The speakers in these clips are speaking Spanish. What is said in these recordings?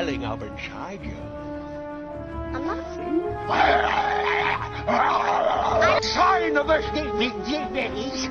welling up inside you. A muffin? A sign of us dignitaries.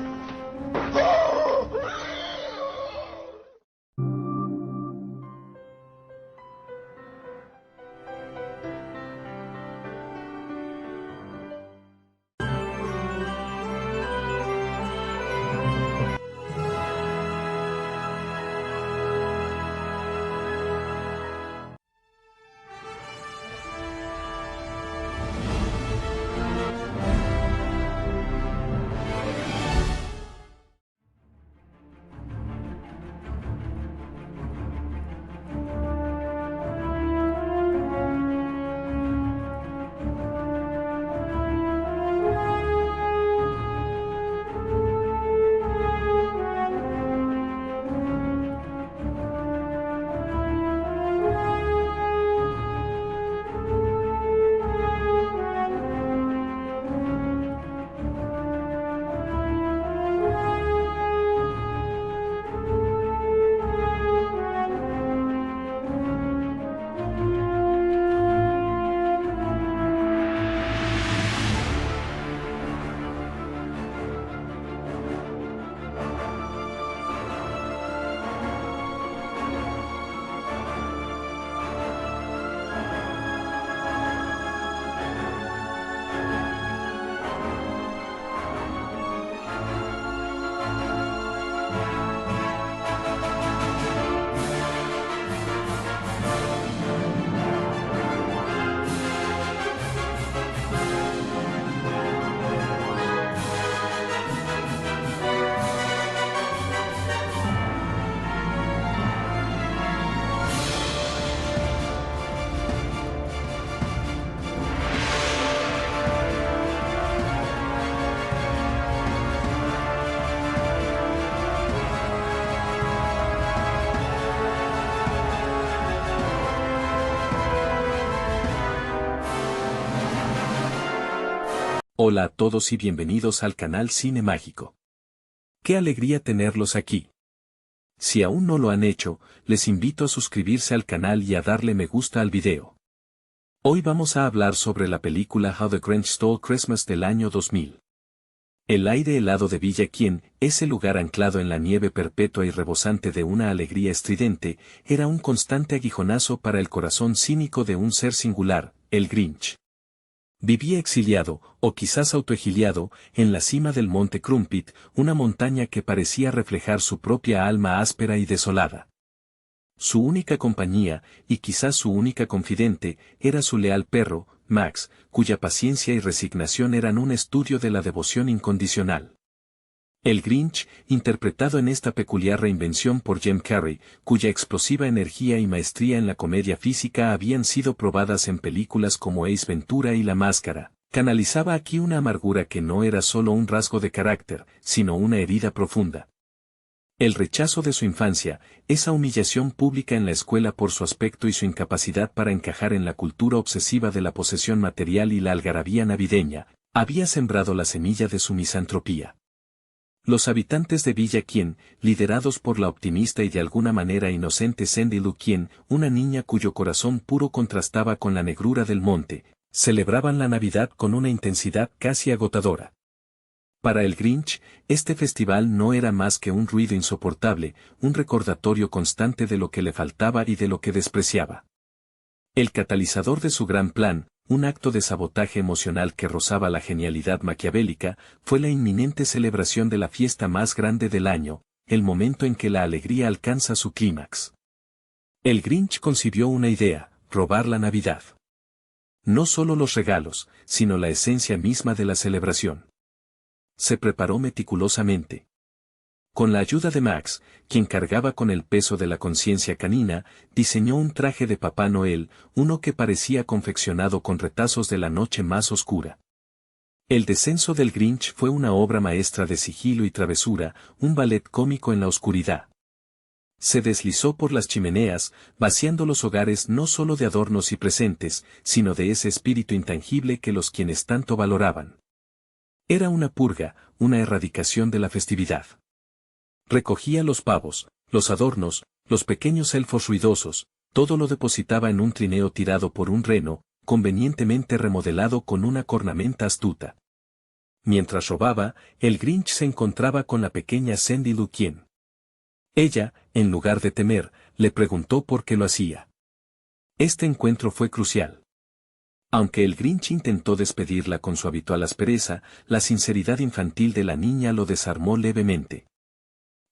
Hola a todos y bienvenidos al canal Cine Mágico. ¡Qué alegría tenerlos aquí! Si aún no lo han hecho, les invito a suscribirse al canal y a darle me gusta al video. Hoy vamos a hablar sobre la película How the Grinch Stole Christmas del año 2000. El aire helado de Villa Quien, ese lugar anclado en la nieve perpetua y rebosante de una alegría estridente, era un constante aguijonazo para el corazón cínico de un ser singular, el Grinch. Vivía exiliado, o quizás autoexiliado, en la cima del monte Crumpit, una montaña que parecía reflejar su propia alma áspera y desolada. Su única compañía, y quizás su única confidente, era su leal perro, Max, cuya paciencia y resignación eran un estudio de la devoción incondicional. El Grinch, interpretado en esta peculiar reinvención por Jim Carrey, cuya explosiva energía y maestría en la comedia física habían sido probadas en películas como Ace Ventura y La Máscara, canalizaba aquí una amargura que no era solo un rasgo de carácter, sino una herida profunda. El rechazo de su infancia, esa humillación pública en la escuela por su aspecto y su incapacidad para encajar en la cultura obsesiva de la posesión material y la algarabía navideña, había sembrado la semilla de su misantropía. Los habitantes de Villa Quien, liderados por la optimista y de alguna manera inocente Sandy Lou Quien, una niña cuyo corazón puro contrastaba con la negrura del monte, celebraban la Navidad con una intensidad casi agotadora. Para el Grinch, este festival no era más que un ruido insoportable, un recordatorio constante de lo que le faltaba y de lo que despreciaba. El catalizador de su gran plan, un acto de sabotaje emocional que rozaba la genialidad maquiavélica, fue la inminente celebración de la fiesta más grande del año, el momento en que la alegría alcanza su clímax. El Grinch concibió una idea: robar la Navidad. No solo los regalos, sino la esencia misma de la celebración. Se preparó meticulosamente. Con la ayuda de Max, quien cargaba con el peso de la conciencia canina, diseñó un traje de Papá Noel, uno que parecía confeccionado con retazos de la noche más oscura. El descenso del Grinch fue una obra maestra de sigilo y travesura, un ballet cómico en la oscuridad. Se deslizó por las chimeneas, vaciando los hogares no solo de adornos y presentes, sino de ese espíritu intangible que los quienes tanto valoraban. Era una purga, una erradicación de la festividad. Recogía los pavos, los adornos, los pequeños elfos ruidosos, todo lo depositaba en un trineo tirado por un reno, convenientemente remodelado con una cornamenta astuta. Mientras robaba, el Grinch se encontraba con la pequeña Sandy Lou, quien. Ella, en lugar de temer, le preguntó por qué lo hacía. Este encuentro fue crucial. Aunque el Grinch intentó despedirla con su habitual aspereza, la sinceridad infantil de la niña lo desarmó levemente.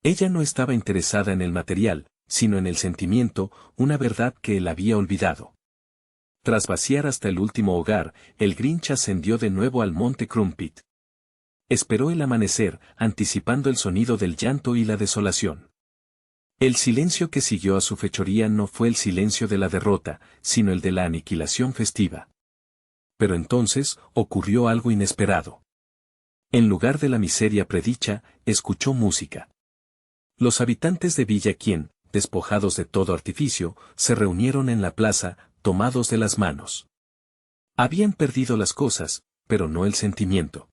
Ella no estaba interesada en el material, sino en el sentimiento, una verdad que él había olvidado. Tras vaciar hasta el último hogar, el Grinch ascendió de nuevo al monte Crumpit. Esperó el amanecer, anticipando el sonido del llanto y la desolación. El silencio que siguió a su fechoría no fue el silencio de la derrota, sino el de la aniquilación festiva. Pero entonces, ocurrió algo inesperado. En lugar de la miseria predicha, escuchó música. Los habitantes de Villa Quien, despojados de todo artificio, se reunieron en la plaza, tomados de las manos. Habían perdido las cosas, pero no el sentimiento.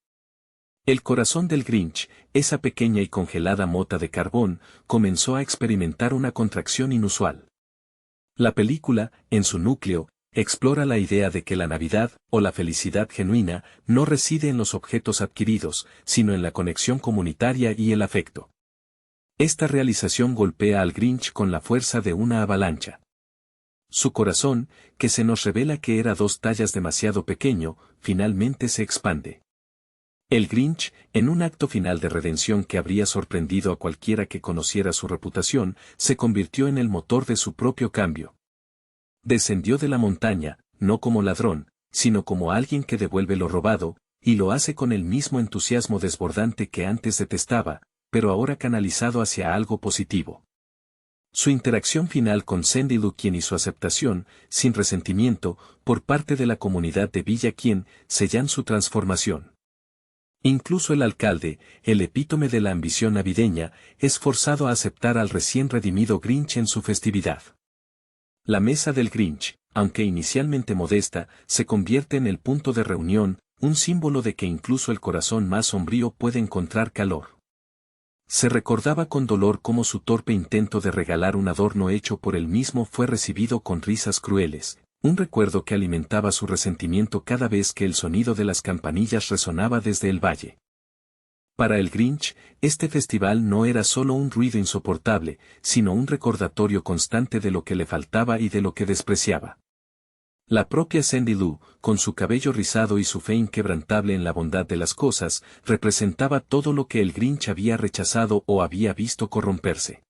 El corazón del Grinch, esa pequeña y congelada mota de carbón, comenzó a experimentar una contracción inusual. La película, en su núcleo, explora la idea de que la Navidad, o la felicidad genuina, no reside en los objetos adquiridos, sino en la conexión comunitaria y el afecto. Esta realización golpea al Grinch con la fuerza de una avalancha. Su corazón, que se nos revela que era 2 tallas demasiado pequeño, finalmente se expande. El Grinch, en un acto final de redención que habría sorprendido a cualquiera que conociera su reputación, se convirtió en el motor de su propio cambio. Descendió de la montaña, no como ladrón, sino como alguien que devuelve lo robado, y lo hace con el mismo entusiasmo desbordante que antes detestaba, pero ahora canalizado hacia algo positivo. Su interacción final con Sandy Lou Quien y su aceptación, sin resentimiento, por parte de la comunidad de Villa Quien, sellan su transformación. Incluso el alcalde, el epítome de la ambición navideña, es forzado a aceptar al recién redimido Grinch en su festividad. La mesa del Grinch, aunque inicialmente modesta, se convierte en el punto de reunión, un símbolo de que incluso el corazón más sombrío puede encontrar calor. Se recordaba con dolor cómo su torpe intento de regalar un adorno hecho por él mismo fue recibido con risas crueles, un recuerdo que alimentaba su resentimiento cada vez que el sonido de las campanillas resonaba desde el valle. Para el Grinch, este festival no era solo un ruido insoportable, sino un recordatorio constante de lo que le faltaba y de lo que despreciaba. La propia Sandy Lou, con su cabello rizado y su fe inquebrantable en la bondad de las cosas, representaba todo lo que el Grinch había rechazado o había visto corromperse.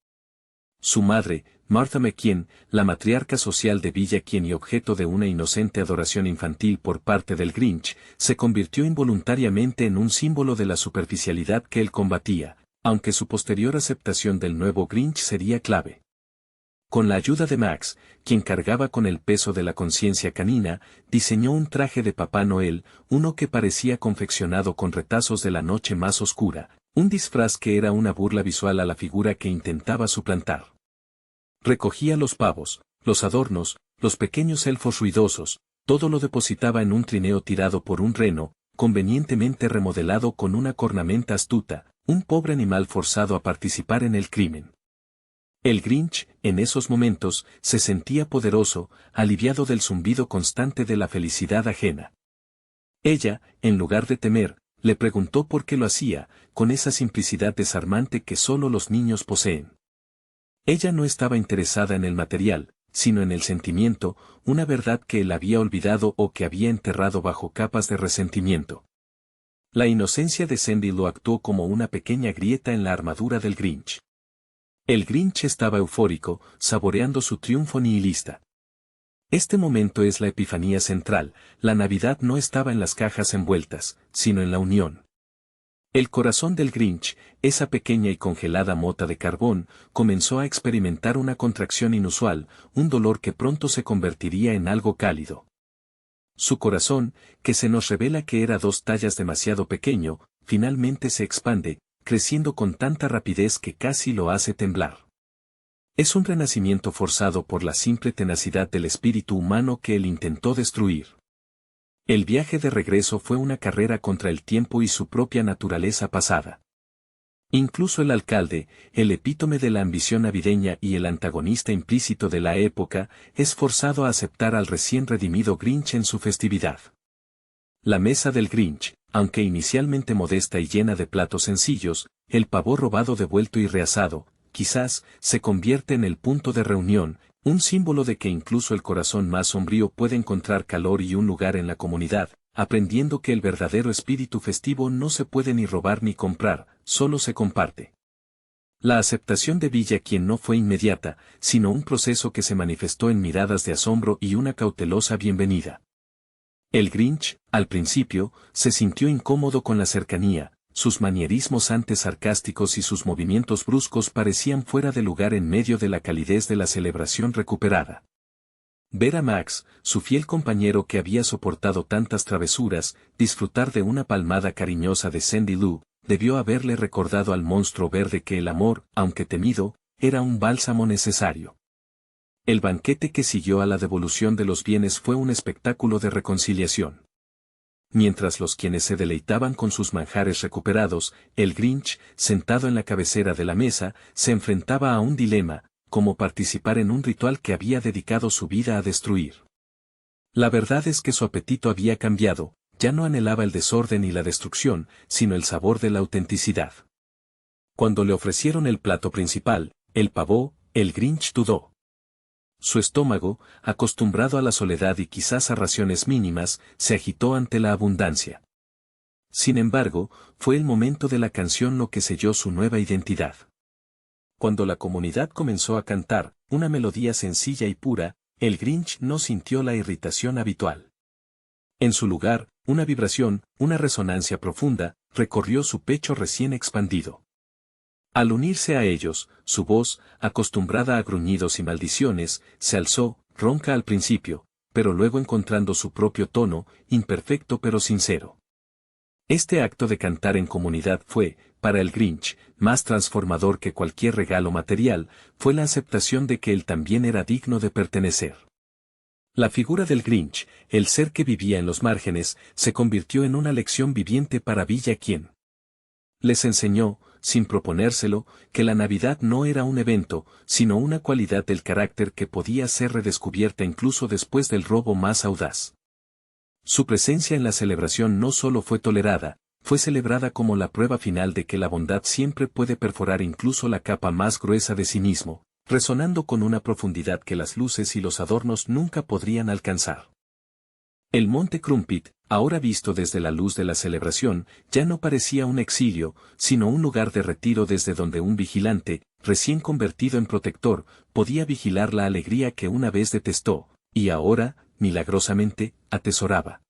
Su madre, Martha McKean, la matriarca social de Villa Quien y objeto de una inocente adoración infantil por parte del Grinch, se convirtió involuntariamente en un símbolo de la superficialidad que él combatía, aunque su posterior aceptación del nuevo Grinch sería clave. Con la ayuda de Max, quien cargaba con el peso de la conciencia canina, diseñó un traje de Papá Noel, uno que parecía confeccionado con retazos de la noche más oscura, un disfraz que era una burla visual a la figura que intentaba suplantar. Recogía los pavos, los adornos, los pequeños elfos ruidosos, todo lo depositaba en un trineo tirado por un reno, convenientemente remodelado con una cornamenta astuta, un pobre animal forzado a participar en el crimen. El Grinch, en esos momentos, se sentía poderoso, aliviado del zumbido constante de la felicidad ajena. Ella, en lugar de temer, le preguntó por qué lo hacía, con esa simplicidad desarmante que solo los niños poseen. Ella no estaba interesada en el material, sino en el sentimiento, una verdad que él había olvidado o que había enterrado bajo capas de resentimiento. La inocencia de Sandy lo actuó como una pequeña grieta en la armadura del Grinch. El Grinch estaba eufórico, saboreando su triunfo nihilista. Este momento es la epifanía central, la Navidad no estaba en las cajas envueltas, sino en la unión. El corazón del Grinch, esa pequeña y congelada mota de carbón, comenzó a experimentar una contracción inusual, un dolor que pronto se convertiría en algo cálido. Su corazón, que se nos revela que era 2 tallas demasiado pequeño, finalmente se expande, creciendo con tanta rapidez que casi lo hace temblar. Es un renacimiento forzado por la simple tenacidad del espíritu humano que él intentó destruir. El viaje de regreso fue una carrera contra el tiempo y su propia naturaleza pasada. Incluso el alcalde, el epítome de la ambición navideña y el antagonista implícito de la época, es forzado a aceptar al recién redimido Grinch en su festividad. La mesa del Grinch, aunque inicialmente modesta y llena de platos sencillos, el pavo robado devuelto y reasado, quizás, se convierte en el punto de reunión, un símbolo de que incluso el corazón más sombrío puede encontrar calor y un lugar en la comunidad, aprendiendo que el verdadero espíritu festivo no se puede ni robar ni comprar, solo se comparte. La aceptación de Villaquién no fue inmediata, sino un proceso que se manifestó en miradas de asombro y una cautelosa bienvenida. El Grinch, al principio, se sintió incómodo con la cercanía, sus manierismos antes sarcásticos y sus movimientos bruscos parecían fuera de lugar en medio de la calidez de la celebración recuperada. Ver a Max, su fiel compañero que había soportado tantas travesuras, disfrutar de una palmada cariñosa de Sandy Lou, debió haberle recordado al monstruo verde que el amor, aunque temido, era un bálsamo necesario. El banquete que siguió a la devolución de los bienes fue un espectáculo de reconciliación. Mientras los quienes se deleitaban con sus manjares recuperados, el Grinch, sentado en la cabecera de la mesa, se enfrentaba a un dilema, como participar en un ritual que había dedicado su vida a destruir. La verdad es que su apetito había cambiado, ya no anhelaba el desorden y la destrucción, sino el sabor de la autenticidad. Cuando le ofrecieron el plato principal, el pavo, el Grinch dudó. Su estómago, acostumbrado a la soledad y quizás a raciones mínimas, se agitó ante la abundancia. Sin embargo, fue el momento de la canción lo que selló su nueva identidad. Cuando la comunidad comenzó a cantar, una melodía sencilla y pura, el Grinch no sintió la irritación habitual. En su lugar, una vibración, una resonancia profunda, recorrió su pecho recién expandido. Al unirse a ellos, su voz, acostumbrada a gruñidos y maldiciones, se alzó, ronca al principio, pero luego encontrando su propio tono, imperfecto pero sincero. Este acto de cantar en comunidad fue, para el Grinch, más transformador que cualquier regalo material, fue la aceptación de que él también era digno de pertenecer. La figura del Grinch, el ser que vivía en los márgenes, se convirtió en una lección viviente para Villaquién. Les enseñó, sin proponérselo, que la Navidad no era un evento, sino una cualidad del carácter que podía ser redescubierta incluso después del robo más audaz. Su presencia en la celebración no solo fue tolerada, fue celebrada como la prueba final de que la bondad siempre puede perforar incluso la capa más gruesa de cinismo, resonando con una profundidad que las luces y los adornos nunca podrían alcanzar. El Monte Crumpit, ahora visto desde la luz de la celebración, ya no parecía un exilio, sino un lugar de retiro desde donde un vigilante, recién convertido en protector, podía vigilar la alegría que una vez detestó, y ahora, milagrosamente, atesoraba.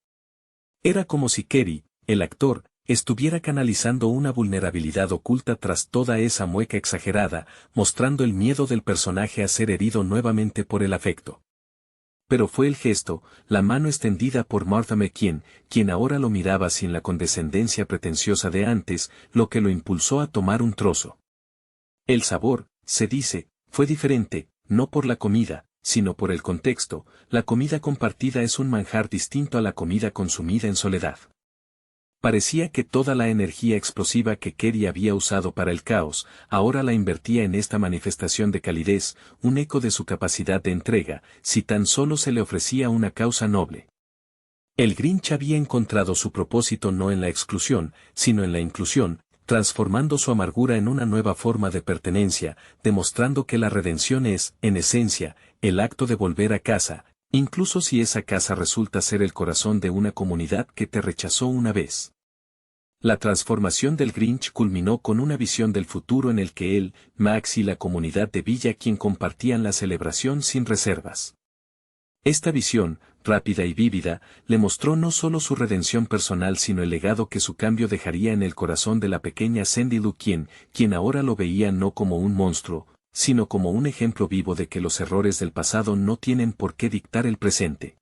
Era como si Kerry, el actor, estuviera canalizando una vulnerabilidad oculta tras toda esa mueca exagerada, mostrando el miedo del personaje a ser herido nuevamente por el afecto. Pero fue el gesto, la mano extendida por Martha McKean, quien ahora lo miraba sin la condescendencia pretenciosa de antes, lo que lo impulsó a tomar un trozo. El sabor, se dice, fue diferente, no por la comida, sino por el contexto. La comida compartida es un manjar distinto a la comida consumida en soledad. Parecía que toda la energía explosiva que Kerry había usado para el caos, ahora la invertía en esta manifestación de calidez, un eco de su capacidad de entrega, si tan solo se le ofrecía una causa noble. El Grinch había encontrado su propósito no en la exclusión, sino en la inclusión, transformando su amargura en una nueva forma de pertenencia, demostrando que la redención es, en esencia, el acto de volver a casa, incluso si esa casa resulta ser el corazón de una comunidad que te rechazó una vez. La transformación del Grinch culminó con una visión del futuro en el que él, Max y la comunidad de Villaquién compartían la celebración sin reservas. Esta visión, rápida y vívida, le mostró no solo su redención personal sino el legado que su cambio dejaría en el corazón de la pequeña Sandy Lou, quien ahora lo veía no como un monstruo, sino como un ejemplo vivo de que los errores del pasado no tienen por qué dictar el presente.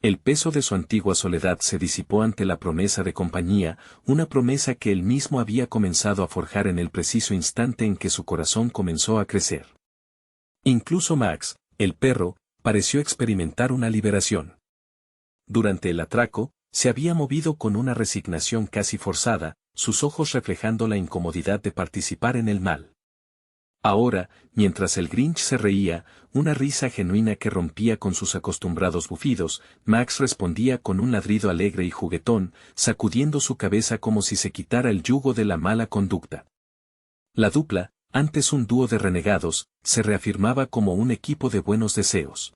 El peso de su antigua soledad se disipó ante la promesa de compañía, una promesa que él mismo había comenzado a forjar en el preciso instante en que su corazón comenzó a crecer. Incluso Max, el perro, pareció experimentar una liberación. Durante el atraco, se había movido con una resignación casi forzada, sus ojos reflejando la incomodidad de participar en el mal. Ahora, mientras el Grinch se reía, una risa genuina que rompía con sus acostumbrados bufidos, Max respondía con un ladrido alegre y juguetón, sacudiendo su cabeza como si se quitara el yugo de la mala conducta. La dupla, antes un dúo de renegados, se reafirmaba como un equipo de buenos deseos.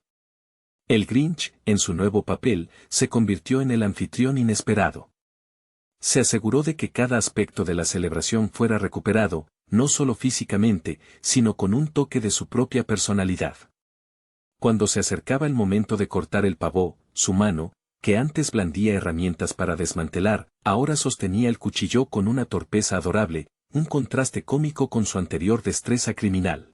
El Grinch, en su nuevo papel, se convirtió en el anfitrión inesperado. Se aseguró de que cada aspecto de la celebración fuera recuperado, no solo físicamente, sino con un toque de su propia personalidad. Cuando se acercaba el momento de cortar el pavó, su mano, que antes blandía herramientas para desmantelar, ahora sostenía el cuchillo con una torpeza adorable, un contraste cómico con su anterior destreza criminal.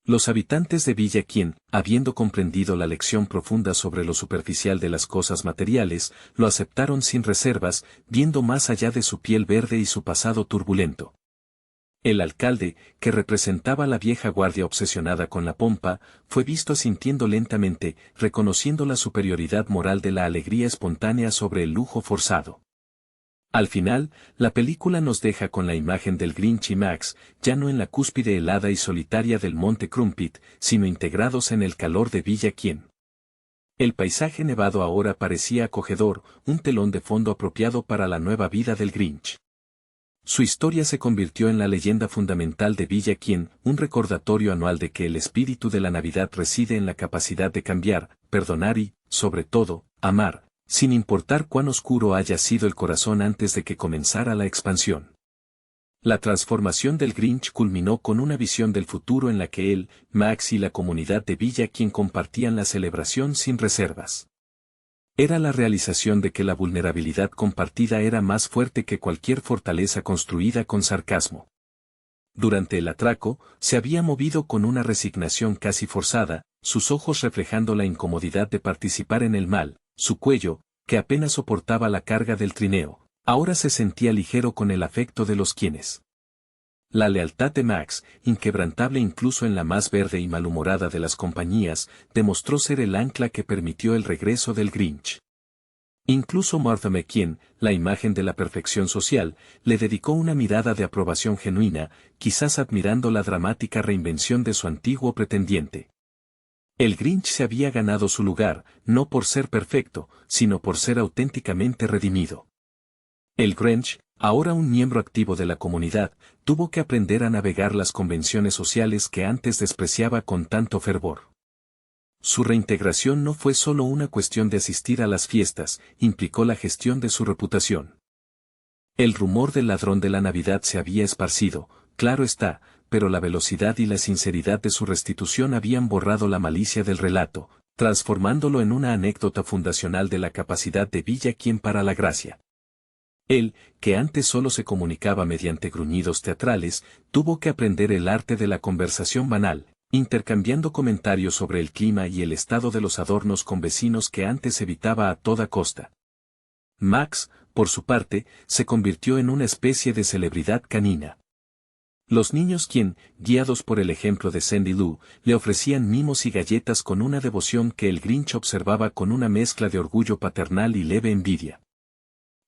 Los habitantes de Villa Quien, habiendo comprendido la lección profunda sobre lo superficial de las cosas materiales, lo aceptaron sin reservas, viendo más allá de su piel verde y su pasado turbulento. El alcalde, que representaba la vieja guardia obsesionada con la pompa, fue visto asintiendo lentamente, reconociendo la superioridad moral de la alegría espontánea sobre el lujo forzado. Al final, la película nos deja con la imagen del Grinch y Max, ya no en la cúspide helada y solitaria del Monte Crumpit, sino integrados en el calor de Villa Quien. El paisaje nevado ahora parecía acogedor, un telón de fondo apropiado para la nueva vida del Grinch. Su historia se convirtió en la leyenda fundamental de Villa Quien, un recordatorio anual de que el espíritu de la Navidad reside en la capacidad de cambiar, perdonar y, sobre todo, amar, sin importar cuán oscuro haya sido el corazón antes de que comenzara la expansión. La transformación del Grinch culminó con una visión del futuro en la que él, Max y la comunidad de Villa Quien compartían la celebración sin reservas. Era la realización de que la vulnerabilidad compartida era más fuerte que cualquier fortaleza construida con sarcasmo. Durante el atraco, se había movido con una resignación casi forzada, sus ojos reflejando la incomodidad de participar en el mal, su cuello, que apenas soportaba la carga del trineo, ahora se sentía ligero con el afecto de los quienes. La lealtad de Max, inquebrantable incluso en la más verde y malhumorada de las compañías, demostró ser el ancla que permitió el regreso del Grinch. Incluso Martha McKean, la imagen de la perfección social, le dedicó una mirada de aprobación genuina, quizás admirando la dramática reinvención de su antiguo pretendiente. El Grinch se había ganado su lugar, no por ser perfecto, sino por ser auténticamente redimido. El Grinch, ahora un miembro activo de la comunidad, tuvo que aprender a navegar las convenciones sociales que antes despreciaba con tanto fervor. Su reintegración no fue solo una cuestión de asistir a las fiestas, implicó la gestión de su reputación. El rumor del ladrón de la Navidad se había esparcido, claro está, pero la velocidad y la sinceridad de su restitución habían borrado la malicia del relato, transformándolo en una anécdota fundacional de la capacidad de Villa Quien para la gracia. Él, que antes solo se comunicaba mediante gruñidos teatrales, tuvo que aprender el arte de la conversación banal, intercambiando comentarios sobre el clima y el estado de los adornos con vecinos que antes evitaba a toda costa. Max, por su parte, se convirtió en una especie de celebridad canina. Los niños quien, guiados por el ejemplo de Sandy Lou, le ofrecían mimos y galletas con una devoción que el Grinch observaba con una mezcla de orgullo paternal y leve envidia.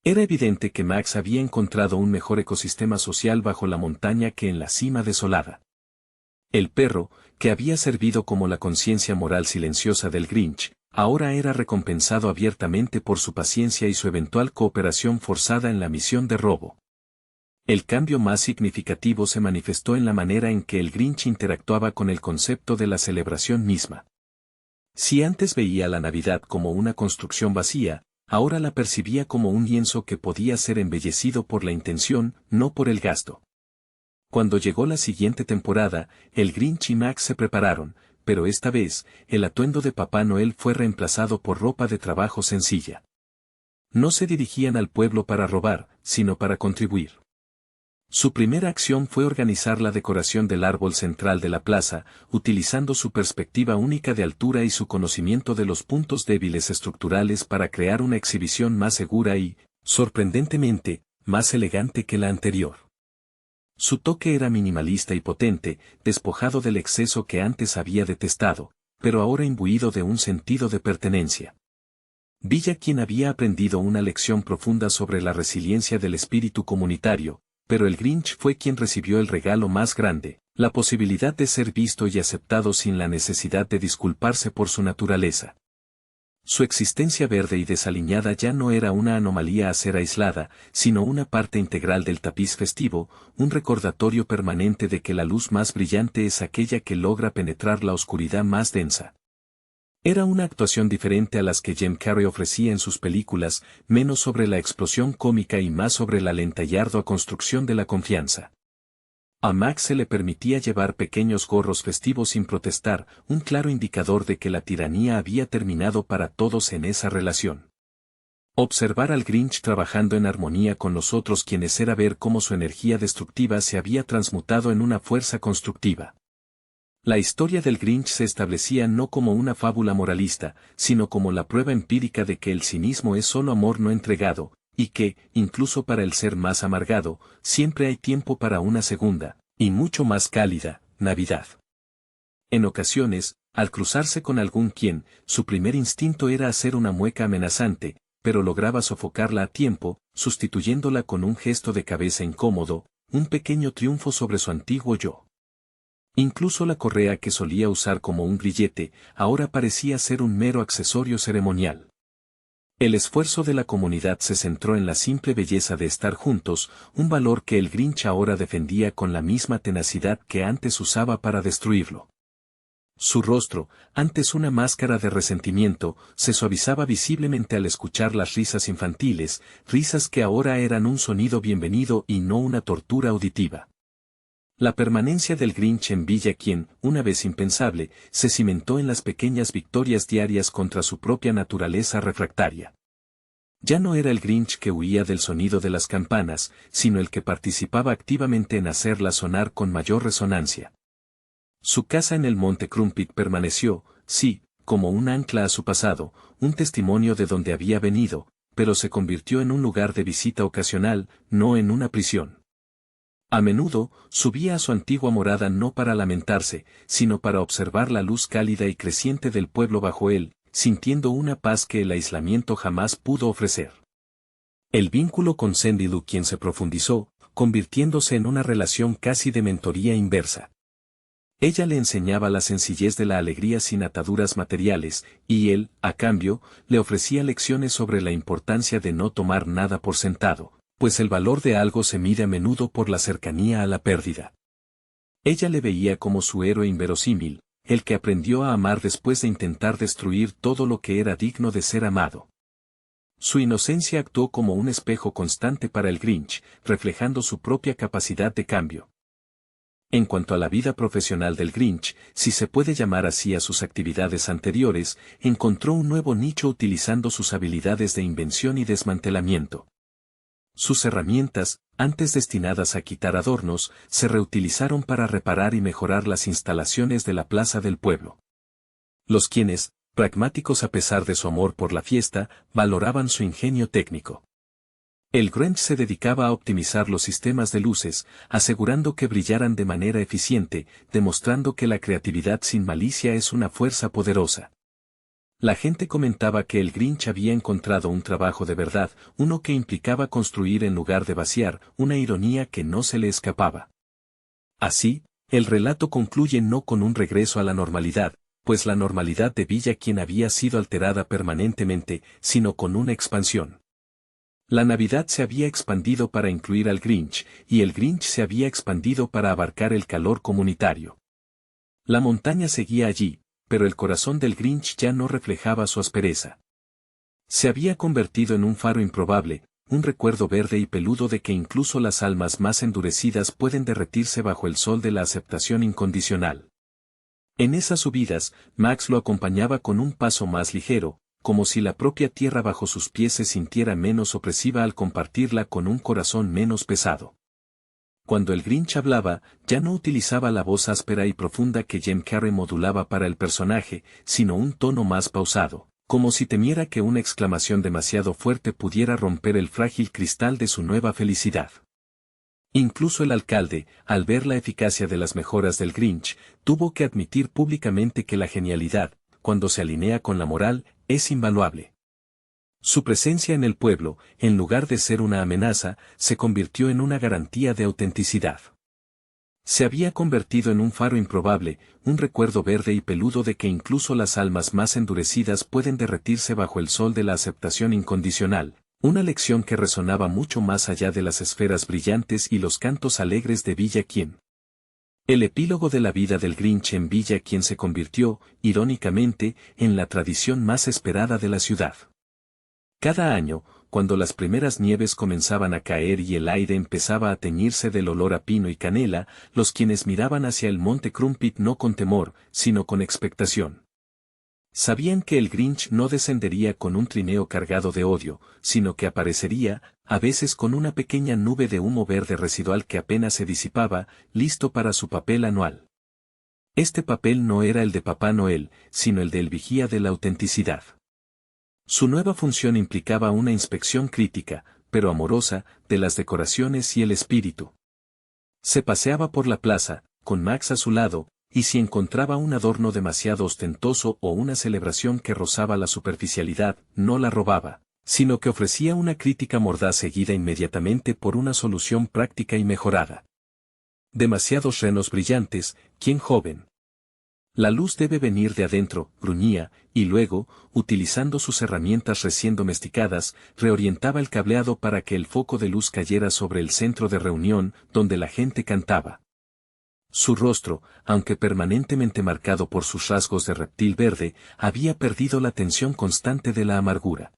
Era evidente que Max había encontrado un mejor ecosistema social bajo la montaña que en la cima desolada. El perro, que había servido como la conciencia moral silenciosa del Grinch, ahora era recompensado abiertamente por su paciencia y su eventual cooperación forzada en la misión de robo. El cambio más significativo se manifestó en la manera en que el Grinch interactuaba con el concepto de la celebración misma. Si antes veía la Navidad como una construcción vacía, ahora la percibía como un lienzo que podía ser embellecido por la intención, no por el gasto. Cuando llegó la siguiente temporada, el Grinch y Max se prepararon, pero esta vez, el atuendo de Papá Noel fue reemplazado por ropa de trabajo sencilla. No se dirigían al pueblo para robar, sino para contribuir. Su primera acción fue organizar la decoración del árbol central de la plaza, utilizando su perspectiva única de altura y su conocimiento de los puntos débiles estructurales para crear una exhibición más segura y, sorprendentemente, más elegante que la anterior. Su toque era minimalista y potente, despojado del exceso que antes había detestado, pero ahora imbuido de un sentido de pertenencia. Villa quien había aprendido una lección profunda sobre la resiliencia del espíritu comunitario, pero el Grinch fue quien recibió el regalo más grande, la posibilidad de ser visto y aceptado sin la necesidad de disculparse por su naturaleza. Su existencia verde y desaliñada ya no era una anomalía a ser aislada, sino una parte integral del tapiz festivo, un recordatorio permanente de que la luz más brillante es aquella que logra penetrar la oscuridad más densa. Era una actuación diferente a las que Jim Carrey ofrecía en sus películas, menos sobre la explosión cómica y más sobre la lenta y ardua construcción de la confianza. A Max se le permitía llevar pequeños gorros festivos sin protestar, un claro indicador de que la tiranía había terminado para todos en esa relación. Observar al Grinch trabajando en armonía con los otros quienes era ver cómo su energía destructiva se había transmutado en una fuerza constructiva. La historia del Grinch se establecía no como una fábula moralista, sino como la prueba empírica de que el cinismo es solo amor no entregado, y que, incluso para el ser más amargado, siempre hay tiempo para una segunda, y mucho más cálida, Navidad. En ocasiones, al cruzarse con algún quien, su primer instinto era hacer una mueca amenazante, pero lograba sofocarla a tiempo, sustituyéndola con un gesto de cabeza incómodo, un pequeño triunfo sobre su antiguo yo. Incluso la correa que solía usar como un grillete, ahora parecía ser un mero accesorio ceremonial. El esfuerzo de la comunidad se centró en la simple belleza de estar juntos, un valor que el Grinch ahora defendía con la misma tenacidad que antes usaba para destruirlo. Su rostro, antes una máscara de resentimiento, se suavizaba visiblemente al escuchar las risas infantiles, risas que ahora eran un sonido bienvenido y no una tortura auditiva. La permanencia del Grinch en Villa quien, una vez impensable, se cimentó en las pequeñas victorias diarias contra su propia naturaleza refractaria. Ya no era el Grinch que huía del sonido de las campanas, sino el que participaba activamente en hacerlas sonar con mayor resonancia. Su casa en el Monte Crumpit permaneció, sí, como un ancla a su pasado, un testimonio de donde había venido, pero se convirtió en un lugar de visita ocasional, no en una prisión. A menudo, subía a su antigua morada no para lamentarse, sino para observar la luz cálida y creciente del pueblo bajo él, sintiendo una paz que el aislamiento jamás pudo ofrecer. El vínculo con Sandy Lou quien se profundizó, convirtiéndose en una relación casi de mentoría inversa. Ella le enseñaba la sencillez de la alegría sin ataduras materiales, y él, a cambio, le ofrecía lecciones sobre la importancia de no tomar nada por sentado, pues el valor de algo se mide a menudo por la cercanía a la pérdida. Ella le veía como su héroe inverosímil, el que aprendió a amar después de intentar destruir todo lo que era digno de ser amado. Su inocencia actuó como un espejo constante para el Grinch, reflejando su propia capacidad de cambio. En cuanto a la vida profesional del Grinch, si se puede llamar así a sus actividades anteriores, encontró un nuevo nicho utilizando sus habilidades de invención y desmantelamiento. Sus herramientas, antes destinadas a quitar adornos, se reutilizaron para reparar y mejorar las instalaciones de la plaza del pueblo. Los quienes, pragmáticos a pesar de su amor por la fiesta, valoraban su ingenio técnico. El Grinch se dedicaba a optimizar los sistemas de luces, asegurando que brillaran de manera eficiente, demostrando que la creatividad sin malicia es una fuerza poderosa. La gente comentaba que el Grinch había encontrado un trabajo de verdad, uno que implicaba construir en lugar de vaciar, una ironía que no se le escapaba. Así, el relato concluye no con un regreso a la normalidad, pues la normalidad de Villa quien había sido alterada permanentemente, sino con una expansión. La Navidad se había expandido para incluir al Grinch, y el Grinch se había expandido para abarcar el calor comunitario. La montaña seguía allí, pero el corazón del Grinch ya no reflejaba su aspereza. Se había convertido en un faro improbable, un recuerdo verde y peludo de que incluso las almas más endurecidas pueden derretirse bajo el sol de la aceptación incondicional. En esas subidas, Max lo acompañaba con un paso más ligero, como si la propia tierra bajo sus pies se sintiera menos opresiva al compartirla con un corazón menos pesado. Cuando el Grinch hablaba, ya no utilizaba la voz áspera y profunda que Jim Carrey modulaba para el personaje, sino un tono más pausado, como si temiera que una exclamación demasiado fuerte pudiera romper el frágil cristal de su nueva felicidad. Incluso el alcalde, al ver la eficacia de las mejoras del Grinch, tuvo que admitir públicamente que la genialidad, cuando se alinea con la moral, es invaluable. Su presencia en el pueblo, en lugar de ser una amenaza, se convirtió en una garantía de autenticidad. Se había convertido en un faro improbable, un recuerdo verde y peludo de que incluso las almas más endurecidas pueden derretirse bajo el sol de la aceptación incondicional, una lección que resonaba mucho más allá de las esferas brillantes y los cantos alegres de Villa Quién. El epílogo de la vida del Grinch en Villa Quién se convirtió, irónicamente, en la tradición más esperada de la ciudad. Cada año, cuando las primeras nieves comenzaban a caer y el aire empezaba a teñirse del olor a pino y canela, los quienes miraban hacia el monte Crumpit no con temor, sino con expectación. Sabían que el Grinch no descendería con un trineo cargado de odio, sino que aparecería, a veces con una pequeña nube de humo verde residual que apenas se disipaba, listo para su papel anual. Este papel no era el de Papá Noel, sino el del vigía de la autenticidad. Su nueva función implicaba una inspección crítica, pero amorosa, de las decoraciones y el espíritu. Se paseaba por la plaza, con Max a su lado, y si encontraba un adorno demasiado ostentoso o una celebración que rozaba la superficialidad, no la robaba, sino que ofrecía una crítica mordaz seguida inmediatamente por una solución práctica y mejorada. Demasiados renos brillantes, ¿quién joven? La luz debe venir de adentro, gruñía, y luego, utilizando sus herramientas recién domesticadas, reorientaba el cableado para que el foco de luz cayera sobre el centro de reunión, donde la gente cantaba. Su rostro, aunque permanentemente marcado por sus rasgos de reptil verde, había perdido la tensión constante de la amargura.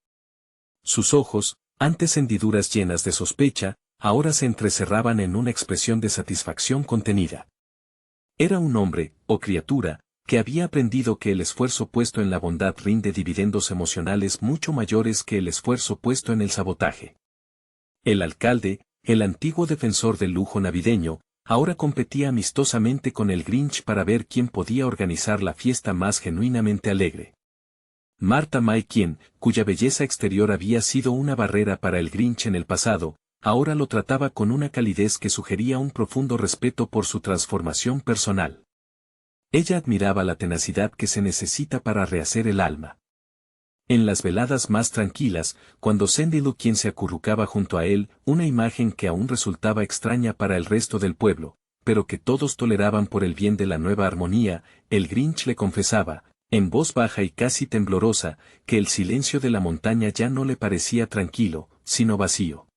Sus ojos, antes hendiduras llenas de sospecha, ahora se entrecerraban en una expresión de satisfacción contenida. Era un hombre, o criatura, que había aprendido que el esfuerzo puesto en la bondad rinde dividendos emocionales mucho mayores que el esfuerzo puesto en el sabotaje. El alcalde, el antiguo defensor del lujo navideño, ahora competía amistosamente con el Grinch para ver quién podía organizar la fiesta más genuinamente alegre. Martha May Quinn, cuya belleza exterior había sido una barrera para el Grinch en el pasado, ahora lo trataba con una calidez que sugería un profundo respeto por su transformación personal. Ella admiraba la tenacidad que se necesita para rehacer el alma. En las veladas más tranquilas, cuando Sandy Lou quien se acurrucaba junto a él, una imagen que aún resultaba extraña para el resto del pueblo, pero que todos toleraban por el bien de la nueva armonía, el Grinch le confesaba, en voz baja y casi temblorosa, que el silencio de la montaña ya no le parecía tranquilo, sino vacío.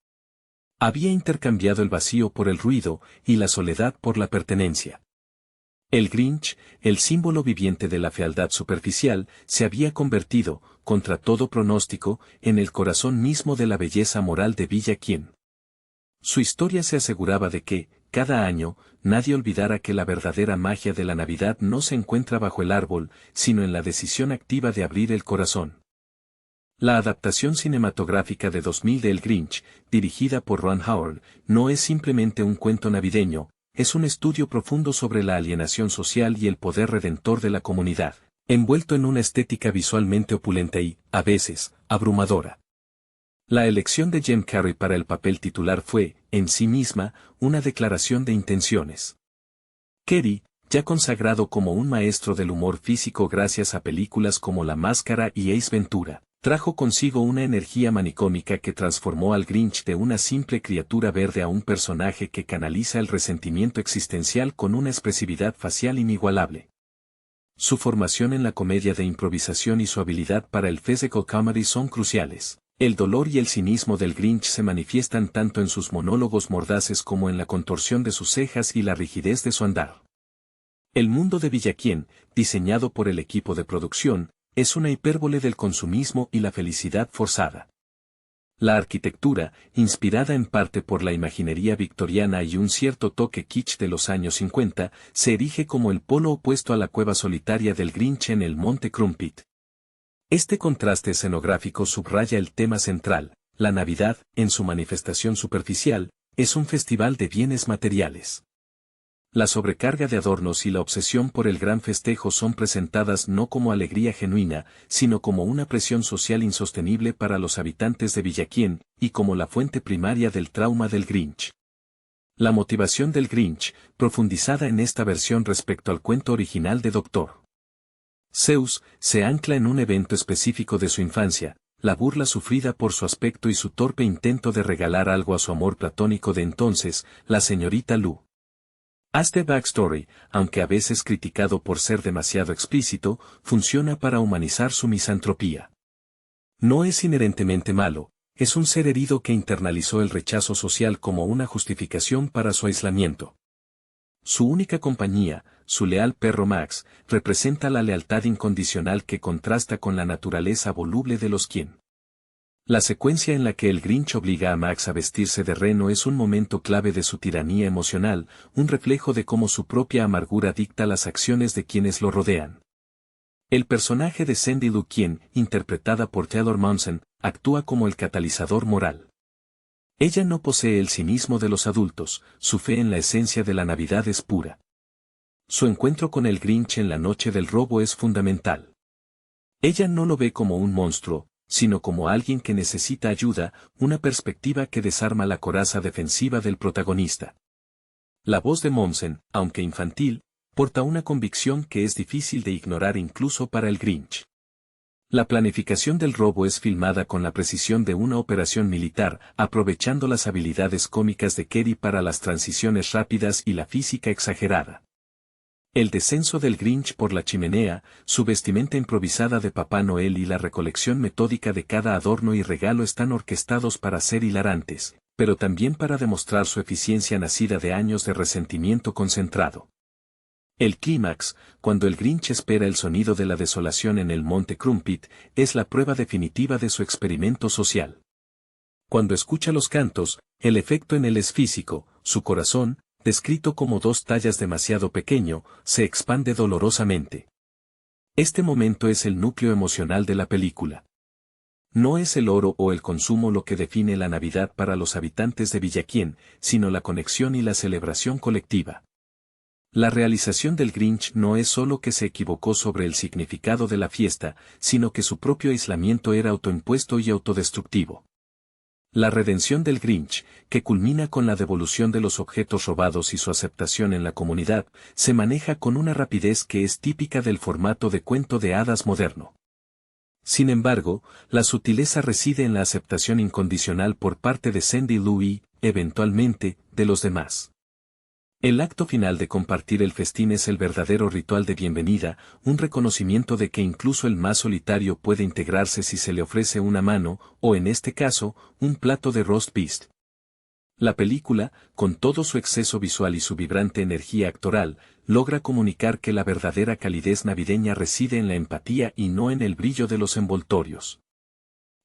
Había intercambiado el vacío por el ruido, y la soledad por la pertenencia. El Grinch, el símbolo viviente de la fealdad superficial, se había convertido, contra todo pronóstico, en el corazón mismo de la belleza moral de Villa Quién. Su historia se aseguraba de que, cada año, nadie olvidara que la verdadera magia de la Navidad no se encuentra bajo el árbol, sino en la decisión activa de abrir el corazón. La adaptación cinematográfica de 2000 de El Grinch, dirigida por Ron Howard, no es simplemente un cuento navideño, es un estudio profundo sobre la alienación social y el poder redentor de la comunidad, envuelto en una estética visualmente opulenta y, a veces, abrumadora. La elección de Jim Carrey para el papel titular fue, en sí misma, una declaración de intenciones. Carrey, ya consagrado como un maestro del humor físico gracias a películas como La Máscara y Ace Ventura, trajo consigo una energía manicómica que transformó al Grinch de una simple criatura verde a un personaje que canaliza el resentimiento existencial con una expresividad facial inigualable. Su formación en la comedia de improvisación y su habilidad para el physical comedy son cruciales. El dolor y el cinismo del Grinch se manifiestan tanto en sus monólogos mordaces como en la contorsión de sus cejas y la rigidez de su andar. El mundo de Villa Quién, diseñado por el equipo de producción, es una hipérbole del consumismo y la felicidad forzada. La arquitectura, inspirada en parte por la imaginería victoriana y un cierto toque kitsch de los años 50, se erige como el polo opuesto a la cueva solitaria del Grinch en el Monte Crumpit. Este contraste escenográfico subraya el tema central: la Navidad, en su manifestación superficial, es un festival de bienes materiales. La sobrecarga de adornos y la obsesión por el gran festejo son presentadas no como alegría genuina, sino como una presión social insostenible para los habitantes de Villa Quién, y como la fuente primaria del trauma del Grinch. La motivación del Grinch, profundizada en esta versión respecto al cuento original de Dr. Seuss, se ancla en un evento específico de su infancia, la burla sufrida por su aspecto y su torpe intento de regalar algo a su amor platónico de entonces, la señorita Lu. Este backstory, aunque a veces criticado por ser demasiado explícito, funciona para humanizar su misantropía. No es inherentemente malo, es un ser herido que internalizó el rechazo social como una justificación para su aislamiento. Su única compañía, su leal perro Max, representa la lealtad incondicional que contrasta con la naturaleza voluble de los quien. La secuencia en la que el Grinch obliga a Max a vestirse de reno es un momento clave de su tiranía emocional, un reflejo de cómo su propia amargura dicta las acciones de quienes lo rodean. El personaje de Sandy Lu, quien, interpretada por Taylor Momsen, actúa como el catalizador moral. Ella no posee el cinismo de los adultos, su fe en la esencia de la Navidad es pura. Su encuentro con el Grinch en la noche del robo es fundamental. Ella no lo ve como un monstruo, sino como alguien que necesita ayuda, una perspectiva que desarma la coraza defensiva del protagonista. La voz de Momsen, aunque infantil, porta una convicción que es difícil de ignorar incluso para el Grinch. La planificación del robo es filmada con la precisión de una operación militar, aprovechando las habilidades cómicas de Kerry para las transiciones rápidas y la física exagerada. El descenso del Grinch por la chimenea, su vestimenta improvisada de Papá Noel y la recolección metódica de cada adorno y regalo están orquestados para ser hilarantes, pero también para demostrar su eficiencia nacida de años de resentimiento concentrado. El clímax, cuando el Grinch espera el sonido de la desolación en el Monte Crumpit, es la prueba definitiva de su experimento social. Cuando escucha los cantos, el efecto en él es físico, su corazón, descrito como 2 tallas demasiado pequeño, se expande dolorosamente. Este momento es el núcleo emocional de la película. No es el oro o el consumo lo que define la Navidad para los habitantes de Villaquién, sino la conexión y la celebración colectiva. La realización del Grinch no es solo que se equivocó sobre el significado de la fiesta, sino que su propio aislamiento era autoimpuesto y autodestructivo. La redención del Grinch, que culmina con la devolución de los objetos robados y su aceptación en la comunidad, se maneja con una rapidez que es típica del formato de cuento de hadas moderno. Sin embargo, la sutileza reside en la aceptación incondicional por parte de Sandy Lu y, eventualmente, de los demás. El acto final de compartir el festín es el verdadero ritual de bienvenida, un reconocimiento de que incluso el más solitario puede integrarse si se le ofrece una mano, o en este caso, un plato de roast beef. La película, con todo su exceso visual y su vibrante energía actoral, logra comunicar que la verdadera calidez navideña reside en la empatía y no en el brillo de los envoltorios.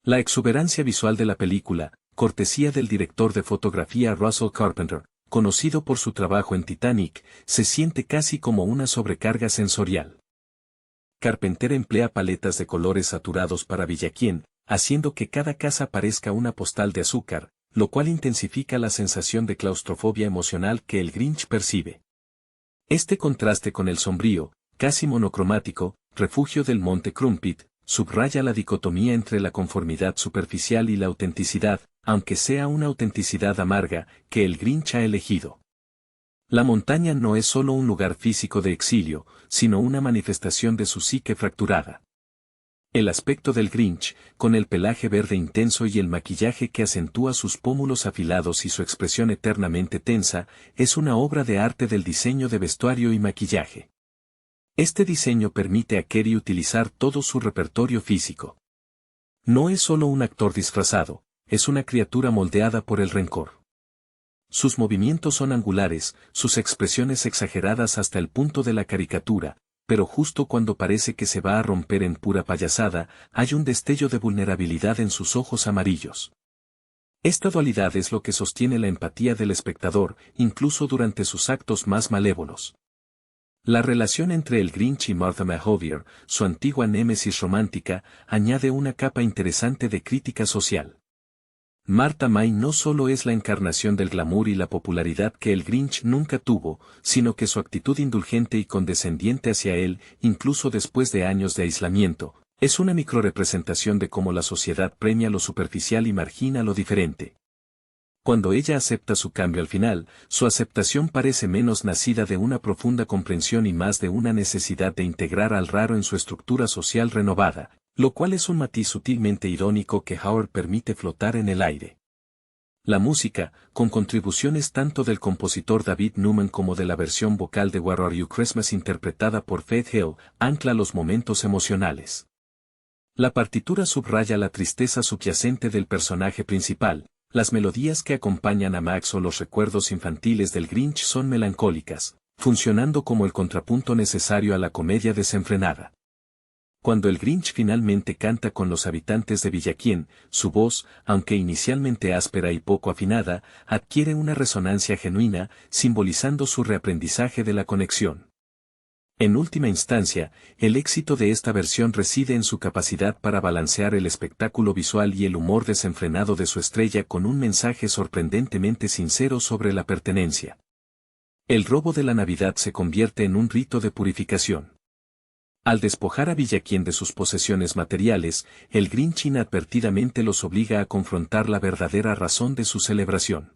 La exuberancia visual de la película, cortesía del director de fotografía Russell Carpenter, conocido por su trabajo en Titanic, se siente casi como una sobrecarga sensorial. Carpenter emplea paletas de colores saturados para Villaquién, haciendo que cada casa parezca una postal de azúcar, lo cual intensifica la sensación de claustrofobia emocional que el Grinch percibe. Este contraste con el sombrío, casi monocromático, refugio del Monte Crumpit, subraya la dicotomía entre la conformidad superficial y la autenticidad, aunque sea una autenticidad amarga, que el Grinch ha elegido. La montaña no es solo un lugar físico de exilio, sino una manifestación de su psique fracturada. El aspecto del Grinch, con el pelaje verde intenso y el maquillaje que acentúa sus pómulos afilados y su expresión eternamente tensa, es una obra de arte del diseño de vestuario y maquillaje. Este diseño permite a Kerry utilizar todo su repertorio físico. No es solo un actor disfrazado, es una criatura moldeada por el rencor. Sus movimientos son angulares, sus expresiones exageradas hasta el punto de la caricatura, pero justo cuando parece que se va a romper en pura payasada, hay un destello de vulnerabilidad en sus ojos amarillos. Esta dualidad es lo que sostiene la empatía del espectador, incluso durante sus actos más malévolos. La relación entre el Grinch y Martha Mahovier, su antigua némesis romántica, añade una capa interesante de crítica social. Martha May no solo es la encarnación del glamour y la popularidad que el Grinch nunca tuvo, sino que su actitud indulgente y condescendiente hacia él, incluso después de años de aislamiento, es una microrepresentación de cómo la sociedad premia lo superficial y margina lo diferente. Cuando ella acepta su cambio al final, su aceptación parece menos nacida de una profunda comprensión y más de una necesidad de integrar al raro en su estructura social renovada, Lo cual es un matiz sutilmente irónico que Howard permite flotar en el aire. La música, con contribuciones tanto del compositor David Newman como de la versión vocal de Where Are You Christmas interpretada por Faith Hill, ancla los momentos emocionales. La partitura subraya la tristeza subyacente del personaje principal, las melodías que acompañan a Max o los recuerdos infantiles del Grinch son melancólicas, funcionando como el contrapunto necesario a la comedia desenfrenada. Cuando el Grinch finalmente canta con los habitantes de Villaquién, su voz, aunque inicialmente áspera y poco afinada, adquiere una resonancia genuina, simbolizando su reaprendizaje de la conexión. En última instancia, el éxito de esta versión reside en su capacidad para balancear el espectáculo visual y el humor desenfrenado de su estrella con un mensaje sorprendentemente sincero sobre la pertenencia. El robo de la Navidad se convierte en un rito de purificación. Al despojar a Villaquién de sus posesiones materiales, el Grinch inadvertidamente los obliga a confrontar la verdadera razón de su celebración.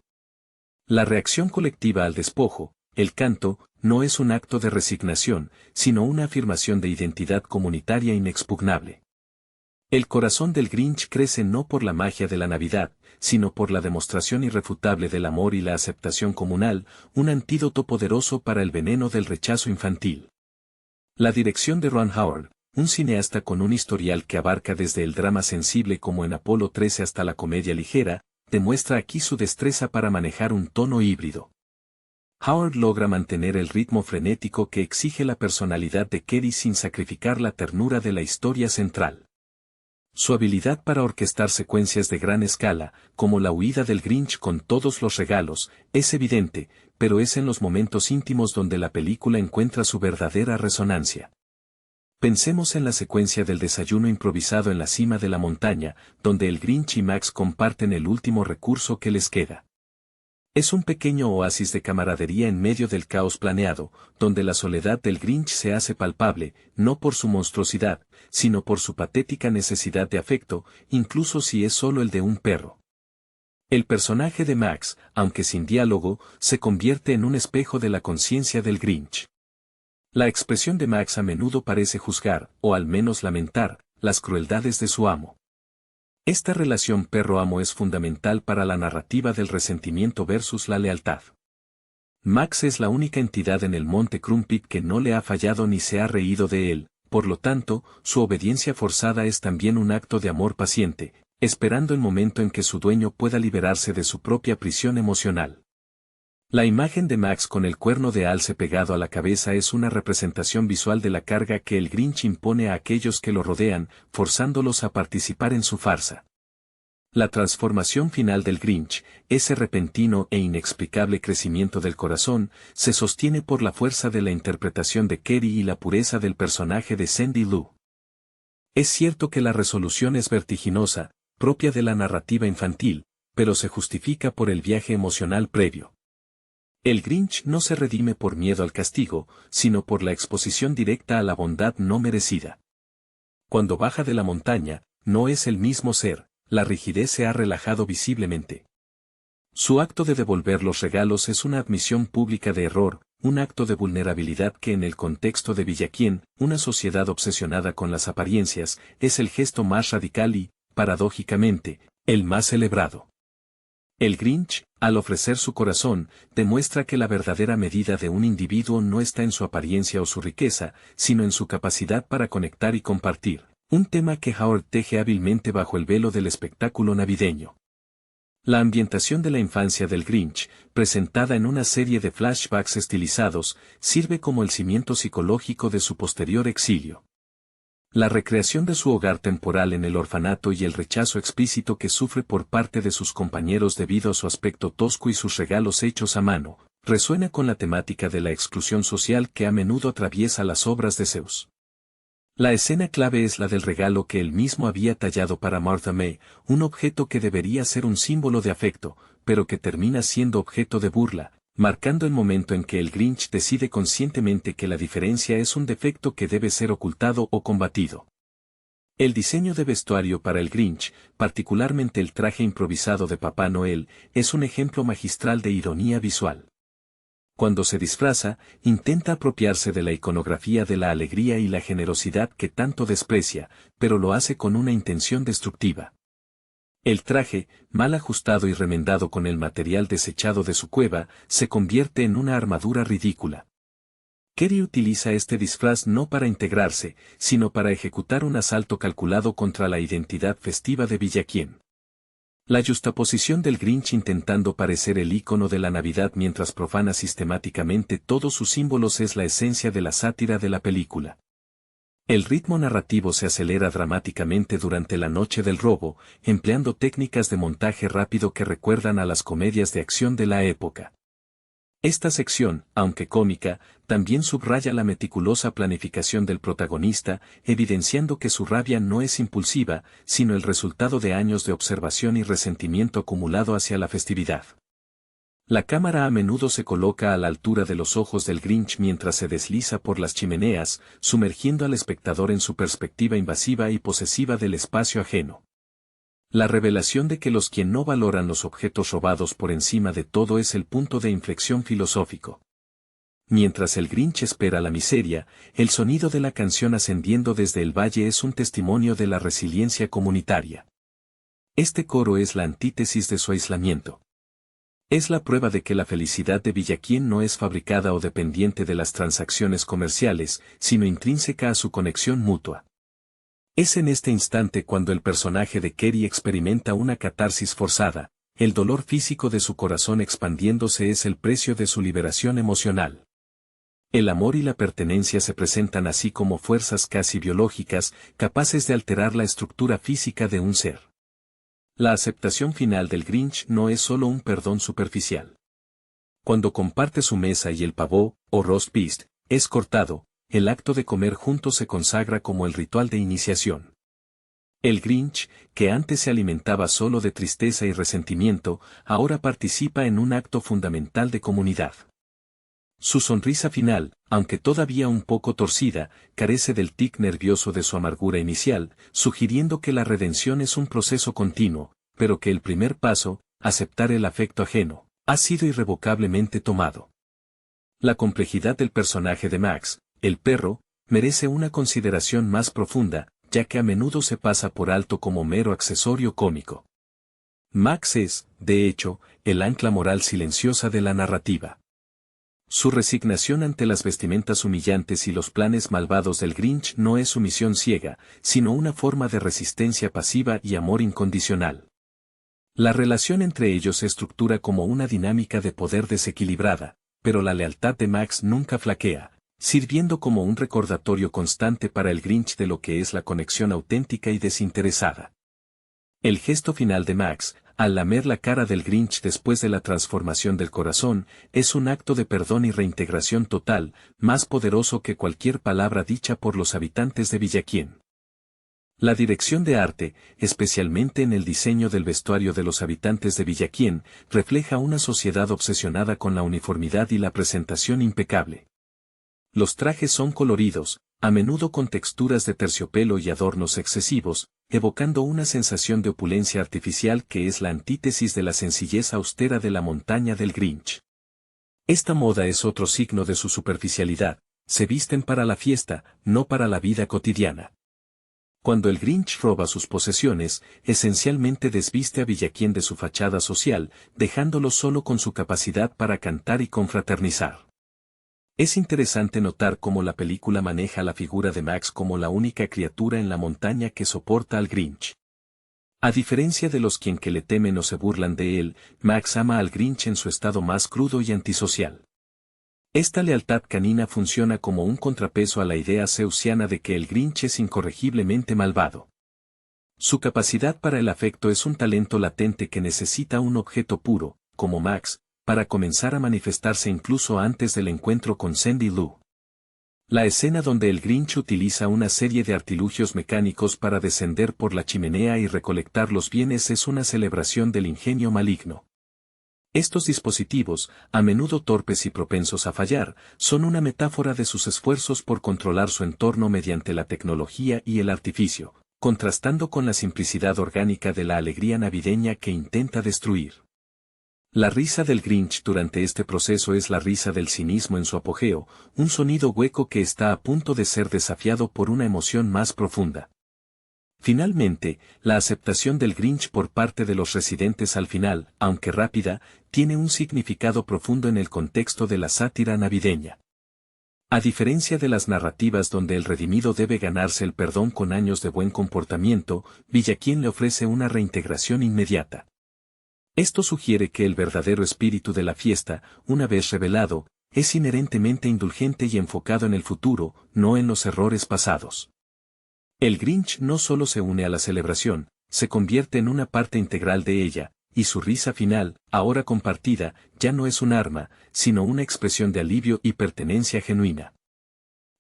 La reacción colectiva al despojo, el canto, no es un acto de resignación, sino una afirmación de identidad comunitaria inexpugnable. El corazón del Grinch crece no por la magia de la Navidad, sino por la demostración irrefutable del amor y la aceptación comunal, un antídoto poderoso para el veneno del rechazo infantil. La dirección de Ron Howard, un cineasta con un historial que abarca desde el drama sensible como en Apolo 13 hasta la comedia ligera, demuestra aquí su destreza para manejar un tono híbrido. Howard logra mantener el ritmo frenético que exige la personalidad de Cary sin sacrificar la ternura de la historia central. Su habilidad para orquestar secuencias de gran escala, como la huida del Grinch con todos los regalos, es evidente, pero es en los momentos íntimos donde la película encuentra su verdadera resonancia. Pensemos en la secuencia del desayuno improvisado en la cima de la montaña, donde el Grinch y Max comparten el último recurso que les queda. Es un pequeño oasis de camaradería en medio del caos planeado, donde la soledad del Grinch se hace palpable, no por su monstruosidad, sino por su patética necesidad de afecto, incluso si es solo el de un perro. El personaje de Max, aunque sin diálogo, se convierte en un espejo de la conciencia del Grinch. La expresión de Max a menudo parece juzgar, o al menos lamentar, las crueldades de su amo. Esta relación perro-amo es fundamental para la narrativa del resentimiento versus la lealtad. Max es la única entidad en el Monte Crumpit que no le ha fallado ni se ha reído de él, por lo tanto, su obediencia forzada es también un acto de amor paciente, esperando el momento en que su dueño pueda liberarse de su propia prisión emocional. La imagen de Max con el cuerno de alce pegado a la cabeza es una representación visual de la carga que el Grinch impone a aquellos que lo rodean, forzándolos a participar en su farsa. La transformación final del Grinch, ese repentino e inexplicable crecimiento del corazón, se sostiene por la fuerza de la interpretación de Cary y la pureza del personaje de Cindy Lou. Es cierto que la resolución es vertiginosa, propia de la narrativa infantil, pero se justifica por el viaje emocional previo. El Grinch no se redime por miedo al castigo, sino por la exposición directa a la bondad no merecida. Cuando baja de la montaña, no es el mismo ser, la rigidez se ha relajado visiblemente. Su acto de devolver los regalos es una admisión pública de error, un acto de vulnerabilidad que en el contexto de Villaquién, una sociedad obsesionada con las apariencias, es el gesto más radical y, paradójicamente, el más celebrado. El Grinch, al ofrecer su corazón, demuestra que la verdadera medida de un individuo no está en su apariencia o su riqueza, sino en su capacidad para conectar y compartir, un tema que Howard teje hábilmente bajo el velo del espectáculo navideño. La ambientación de la infancia del Grinch, presentada en una serie de flashbacks estilizados, sirve como el cimiento psicológico de su posterior exilio. La recreación de su hogar temporal en el orfanato y el rechazo explícito que sufre por parte de sus compañeros debido a su aspecto tosco y sus regalos hechos a mano, resuena con la temática de la exclusión social que a menudo atraviesa las obras de Seuss. La escena clave es la del regalo que él mismo había tallado para Martha May, un objeto que debería ser un símbolo de afecto, pero que termina siendo objeto de burla, marcando el momento en que el Grinch decide conscientemente que la diferencia es un defecto que debe ser ocultado o combatido. El diseño de vestuario para el Grinch, particularmente el traje improvisado de Papá Noel, es un ejemplo magistral de ironía visual. Cuando se disfraza, intenta apropiarse de la iconografía de la alegría y la generosidad que tanto desprecia, pero lo hace con una intención destructiva. El traje, mal ajustado y remendado con el material desechado de su cueva, se convierte en una armadura ridícula. Kerry utiliza este disfraz no para integrarse, sino para ejecutar un asalto calculado contra la identidad festiva de Villaquién. La yuxtaposición del Grinch intentando parecer el ícono de la Navidad mientras profana sistemáticamente todos sus símbolos es la esencia de la sátira de la película. El ritmo narrativo se acelera dramáticamente durante la noche del robo, empleando técnicas de montaje rápido que recuerdan a las comedias de acción de la época. Esta sección, aunque cómica, también subraya la meticulosa planificación del protagonista, evidenciando que su rabia no es impulsiva, sino el resultado de años de observación y resentimiento acumulado hacia la festividad. La cámara a menudo se coloca a la altura de los ojos del Grinch mientras se desliza por las chimeneas, sumergiendo al espectador en su perspectiva invasiva y posesiva del espacio ajeno. La revelación de que los quien no valoran los objetos robados por encima de todo es el punto de inflexión filosófico. Mientras el Grinch espera la miseria, el sonido de la canción ascendiendo desde el valle es un testimonio de la resiliencia comunitaria. Este coro es la antítesis de su aislamiento. Es la prueba de que la felicidad de Villaquién no es fabricada o dependiente de las transacciones comerciales, sino intrínseca a su conexión mutua. Es en este instante cuando el personaje de Kerry experimenta una catarsis forzada, el dolor físico de su corazón expandiéndose es el precio de su liberación emocional. El amor y la pertenencia se presentan así como fuerzas casi biológicas, capaces de alterar la estructura física de un ser. La aceptación final del Grinch no es solo un perdón superficial. Cuando comparte su mesa y el pavó, o roast beef, es cortado, el acto de comer juntos se consagra como el ritual de iniciación. El Grinch, que antes se alimentaba solo de tristeza y resentimiento, ahora participa en un acto fundamental de comunidad. Su sonrisa final, aunque todavía un poco torcida, carece del tic nervioso de su amargura inicial, sugiriendo que la redención es un proceso continuo, pero que el primer paso, aceptar el afecto ajeno, ha sido irrevocablemente tomado. La complejidad del personaje de Max, el perro, merece una consideración más profunda, ya que a menudo se pasa por alto como mero accesorio cómico. Max es, de hecho, el ancla moral silenciosa de la narrativa. Su resignación ante las vestimentas humillantes y los planes malvados del Grinch no es sumisión ciega, sino una forma de resistencia pasiva y amor incondicional. La relación entre ellos se estructura como una dinámica de poder desequilibrada, pero la lealtad de Max nunca flaquea, sirviendo como un recordatorio constante para el Grinch de lo que es la conexión auténtica y desinteresada. El gesto final de Max, al lamer la cara del Grinch después de la transformación del corazón, es un acto de perdón y reintegración total, más poderoso que cualquier palabra dicha por los habitantes de Villaquién. La dirección de arte, especialmente en el diseño del vestuario de los habitantes de Villaquién, refleja una sociedad obsesionada con la uniformidad y la presentación impecable. Los trajes son coloridos, a menudo con texturas de terciopelo y adornos excesivos, evocando una sensación de opulencia artificial que es la antítesis de la sencillez austera de la montaña del Grinch. Esta moda es otro signo de su superficialidad, se visten para la fiesta, no para la vida cotidiana. Cuando el Grinch roba sus posesiones, esencialmente desviste a Villaquién de su fachada social, dejándolo solo con su capacidad para cantar y confraternizar. Es interesante notar cómo la película maneja la figura de Max como la única criatura en la montaña que soporta al Grinch. A diferencia de los quien que le temen o se burlan de él, Max ama al Grinch en su estado más crudo y antisocial. Esta lealtad canina funciona como un contrapeso a la idea zeusiana de que el Grinch es incorregiblemente malvado. Su capacidad para el afecto es un talento latente que necesita un objeto puro, como Max, para comenzar a manifestarse incluso antes del encuentro con Sandy Lou. La escena donde el Grinch utiliza una serie de artilugios mecánicos para descender por la chimenea y recolectar los bienes es una celebración del ingenio maligno. Estos dispositivos, a menudo torpes y propensos a fallar, son una metáfora de sus esfuerzos por controlar su entorno mediante la tecnología y el artificio, contrastando con la simplicidad orgánica de la alegría navideña que intenta destruir. La risa del Grinch durante este proceso es la risa del cinismo en su apogeo, un sonido hueco que está a punto de ser desafiado por una emoción más profunda. Finalmente, la aceptación del Grinch por parte de los residentes al final, aunque rápida, tiene un significado profundo en el contexto de la sátira navideña. A diferencia de las narrativas donde el redimido debe ganarse el perdón con años de buen comportamiento, Villaquién le ofrece una reintegración inmediata. Esto sugiere que el verdadero espíritu de la fiesta, una vez revelado, es inherentemente indulgente y enfocado en el futuro, no en los errores pasados. El Grinch no solo se une a la celebración, se convierte en una parte integral de ella, y su risa final, ahora compartida, ya no es un arma, sino una expresión de alivio y pertenencia genuina.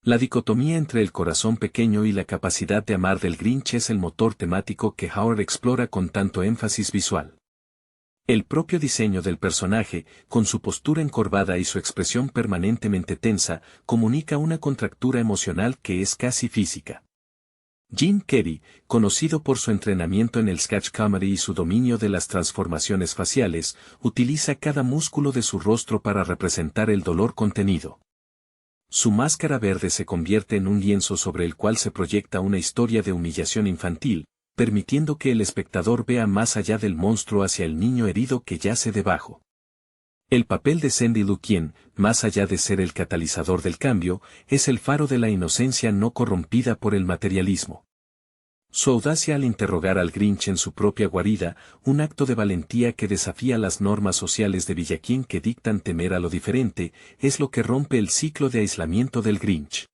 La dicotomía entre el corazón pequeño y la capacidad de amar del Grinch es el motor temático que Howard explora con tanto énfasis visual. El propio diseño del personaje, con su postura encorvada y su expresión permanentemente tensa, comunica una contractura emocional que es casi física. Jim Carrey, conocido por su entrenamiento en el sketch comedy y su dominio de las transformaciones faciales, utiliza cada músculo de su rostro para representar el dolor contenido. Su máscara verde se convierte en un lienzo sobre el cual se proyecta una historia de humillación infantil, permitiendo que el espectador vea más allá del monstruo hacia el niño herido que yace debajo. El papel de Sandy Lou, quien, más allá de ser el catalizador del cambio, es el faro de la inocencia no corrompida por el materialismo. Su audacia al interrogar al Grinch en su propia guarida, un acto de valentía que desafía las normas sociales de Villaquién que dictan temer a lo diferente, es lo que rompe el ciclo de aislamiento del Grinch.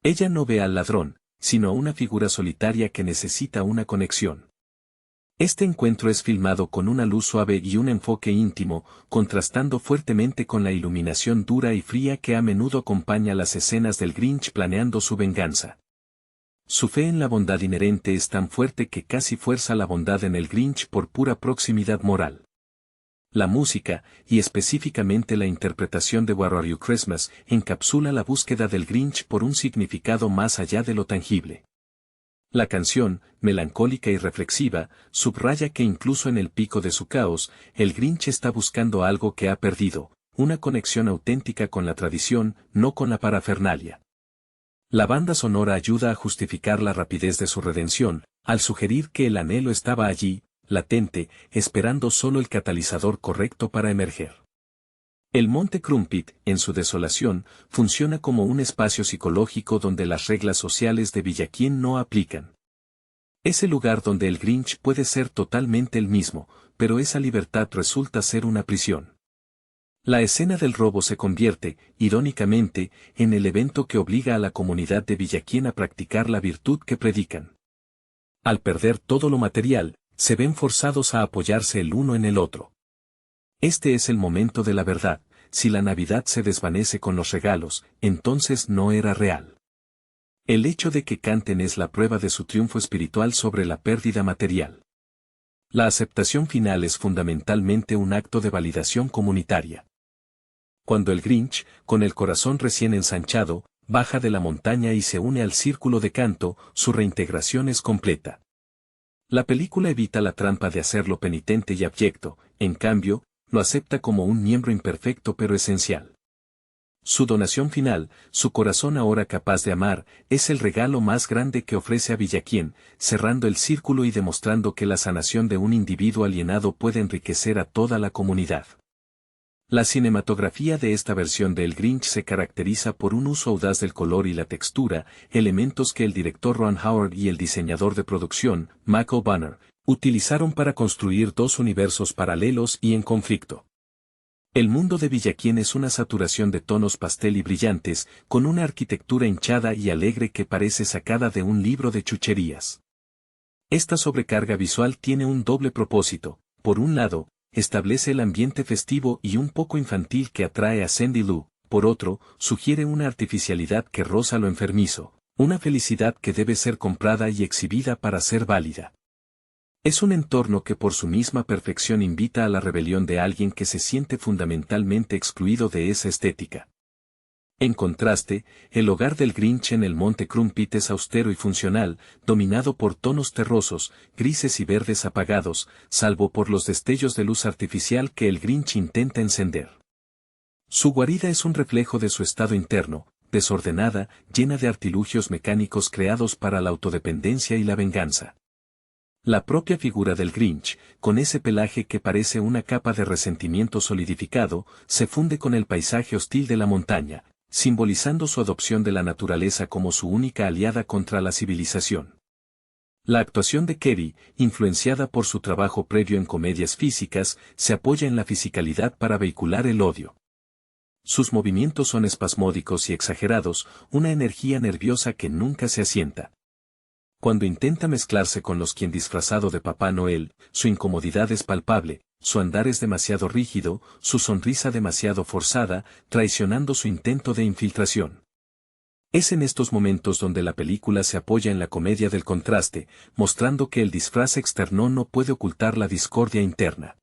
Ella no ve al ladrón, sino a una figura solitaria que necesita una conexión. Este encuentro es filmado con una luz suave y un enfoque íntimo, contrastando fuertemente con la iluminación dura y fría que a menudo acompaña las escenas del Grinch planeando su venganza. Su fe en la bondad inherente es tan fuerte que casi fuerza la bondad en el Grinch por pura proximidad moral. La música, y específicamente la interpretación de Where Are You Christmas, encapsula la búsqueda del Grinch por un significado más allá de lo tangible. La canción, melancólica y reflexiva, subraya que incluso en el pico de su caos, el Grinch está buscando algo que ha perdido, una conexión auténtica con la tradición, no con la parafernalia. La banda sonora ayuda a justificar la rapidez de su redención, al sugerir que el anhelo estaba allí, latente, esperando solo el catalizador correcto para emerger. El Monte Crumpit, en su desolación, funciona como un espacio psicológico donde las reglas sociales de Villaquién no aplican. Es el lugar donde el Grinch puede ser totalmente el mismo, pero esa libertad resulta ser una prisión. La escena del robo se convierte, irónicamente, en el evento que obliga a la comunidad de Villaquién a practicar la virtud que predican. Al perder todo lo material, se ven forzados a apoyarse el uno en el otro. Este es el momento de la verdad, si la Navidad se desvanece con los regalos, entonces no era real. El hecho de que canten es la prueba de su triunfo espiritual sobre la pérdida material. La aceptación final es fundamentalmente un acto de validación comunitaria. Cuando el Grinch, con el corazón recién ensanchado, baja de la montaña y se une al círculo de canto, su reintegración es completa. La película evita la trampa de hacerlo penitente y abyecto, en cambio, lo acepta como un miembro imperfecto pero esencial. Su donación final, su corazón ahora capaz de amar, es el regalo más grande que ofrece a Villaquién, cerrando el círculo y demostrando que la sanación de un individuo alienado puede enriquecer a toda la comunidad. La cinematografía de esta versión de El Grinch se caracteriza por un uso audaz del color y la textura, elementos que el director Ron Howard y el diseñador de producción, Mac O'Banner, utilizaron para construir dos universos paralelos y en conflicto. El mundo de Villaquién es una saturación de tonos pastel y brillantes, con una arquitectura hinchada y alegre que parece sacada de un libro de chucherías. Esta sobrecarga visual tiene un doble propósito: por un lado, establece el ambiente festivo y un poco infantil que atrae a Sandy Lou, por otro, sugiere una artificialidad que roza lo enfermizo, una felicidad que debe ser comprada y exhibida para ser válida. Es un entorno que por su misma perfección invita a la rebelión de alguien que se siente fundamentalmente excluido de esa estética. En contraste, el hogar del Grinch en el Monte Crumpit es austero y funcional, dominado por tonos terrosos, grises y verdes apagados, salvo por los destellos de luz artificial que el Grinch intenta encender. Su guarida es un reflejo de su estado interno, desordenada, llena de artilugios mecánicos creados para la autodependencia y la venganza. La propia figura del Grinch, con ese pelaje que parece una capa de resentimiento solidificado, se funde con el paisaje hostil de la montaña, simbolizando su adopción de la naturaleza como su única aliada contra la civilización. La actuación de Cary, influenciada por su trabajo previo en comedias físicas, se apoya en la fisicalidad para vehicular el odio. Sus movimientos son espasmódicos y exagerados, una energía nerviosa que nunca se asienta. Cuando intenta mezclarse con los quien disfrazado de Papá Noel, su incomodidad es palpable, su andar es demasiado rígido, su sonrisa demasiado forzada, traicionando su intento de infiltración. Es en estos momentos donde la película se apoya en la comedia del contraste, mostrando que el disfraz externo no puede ocultar la discordia interna.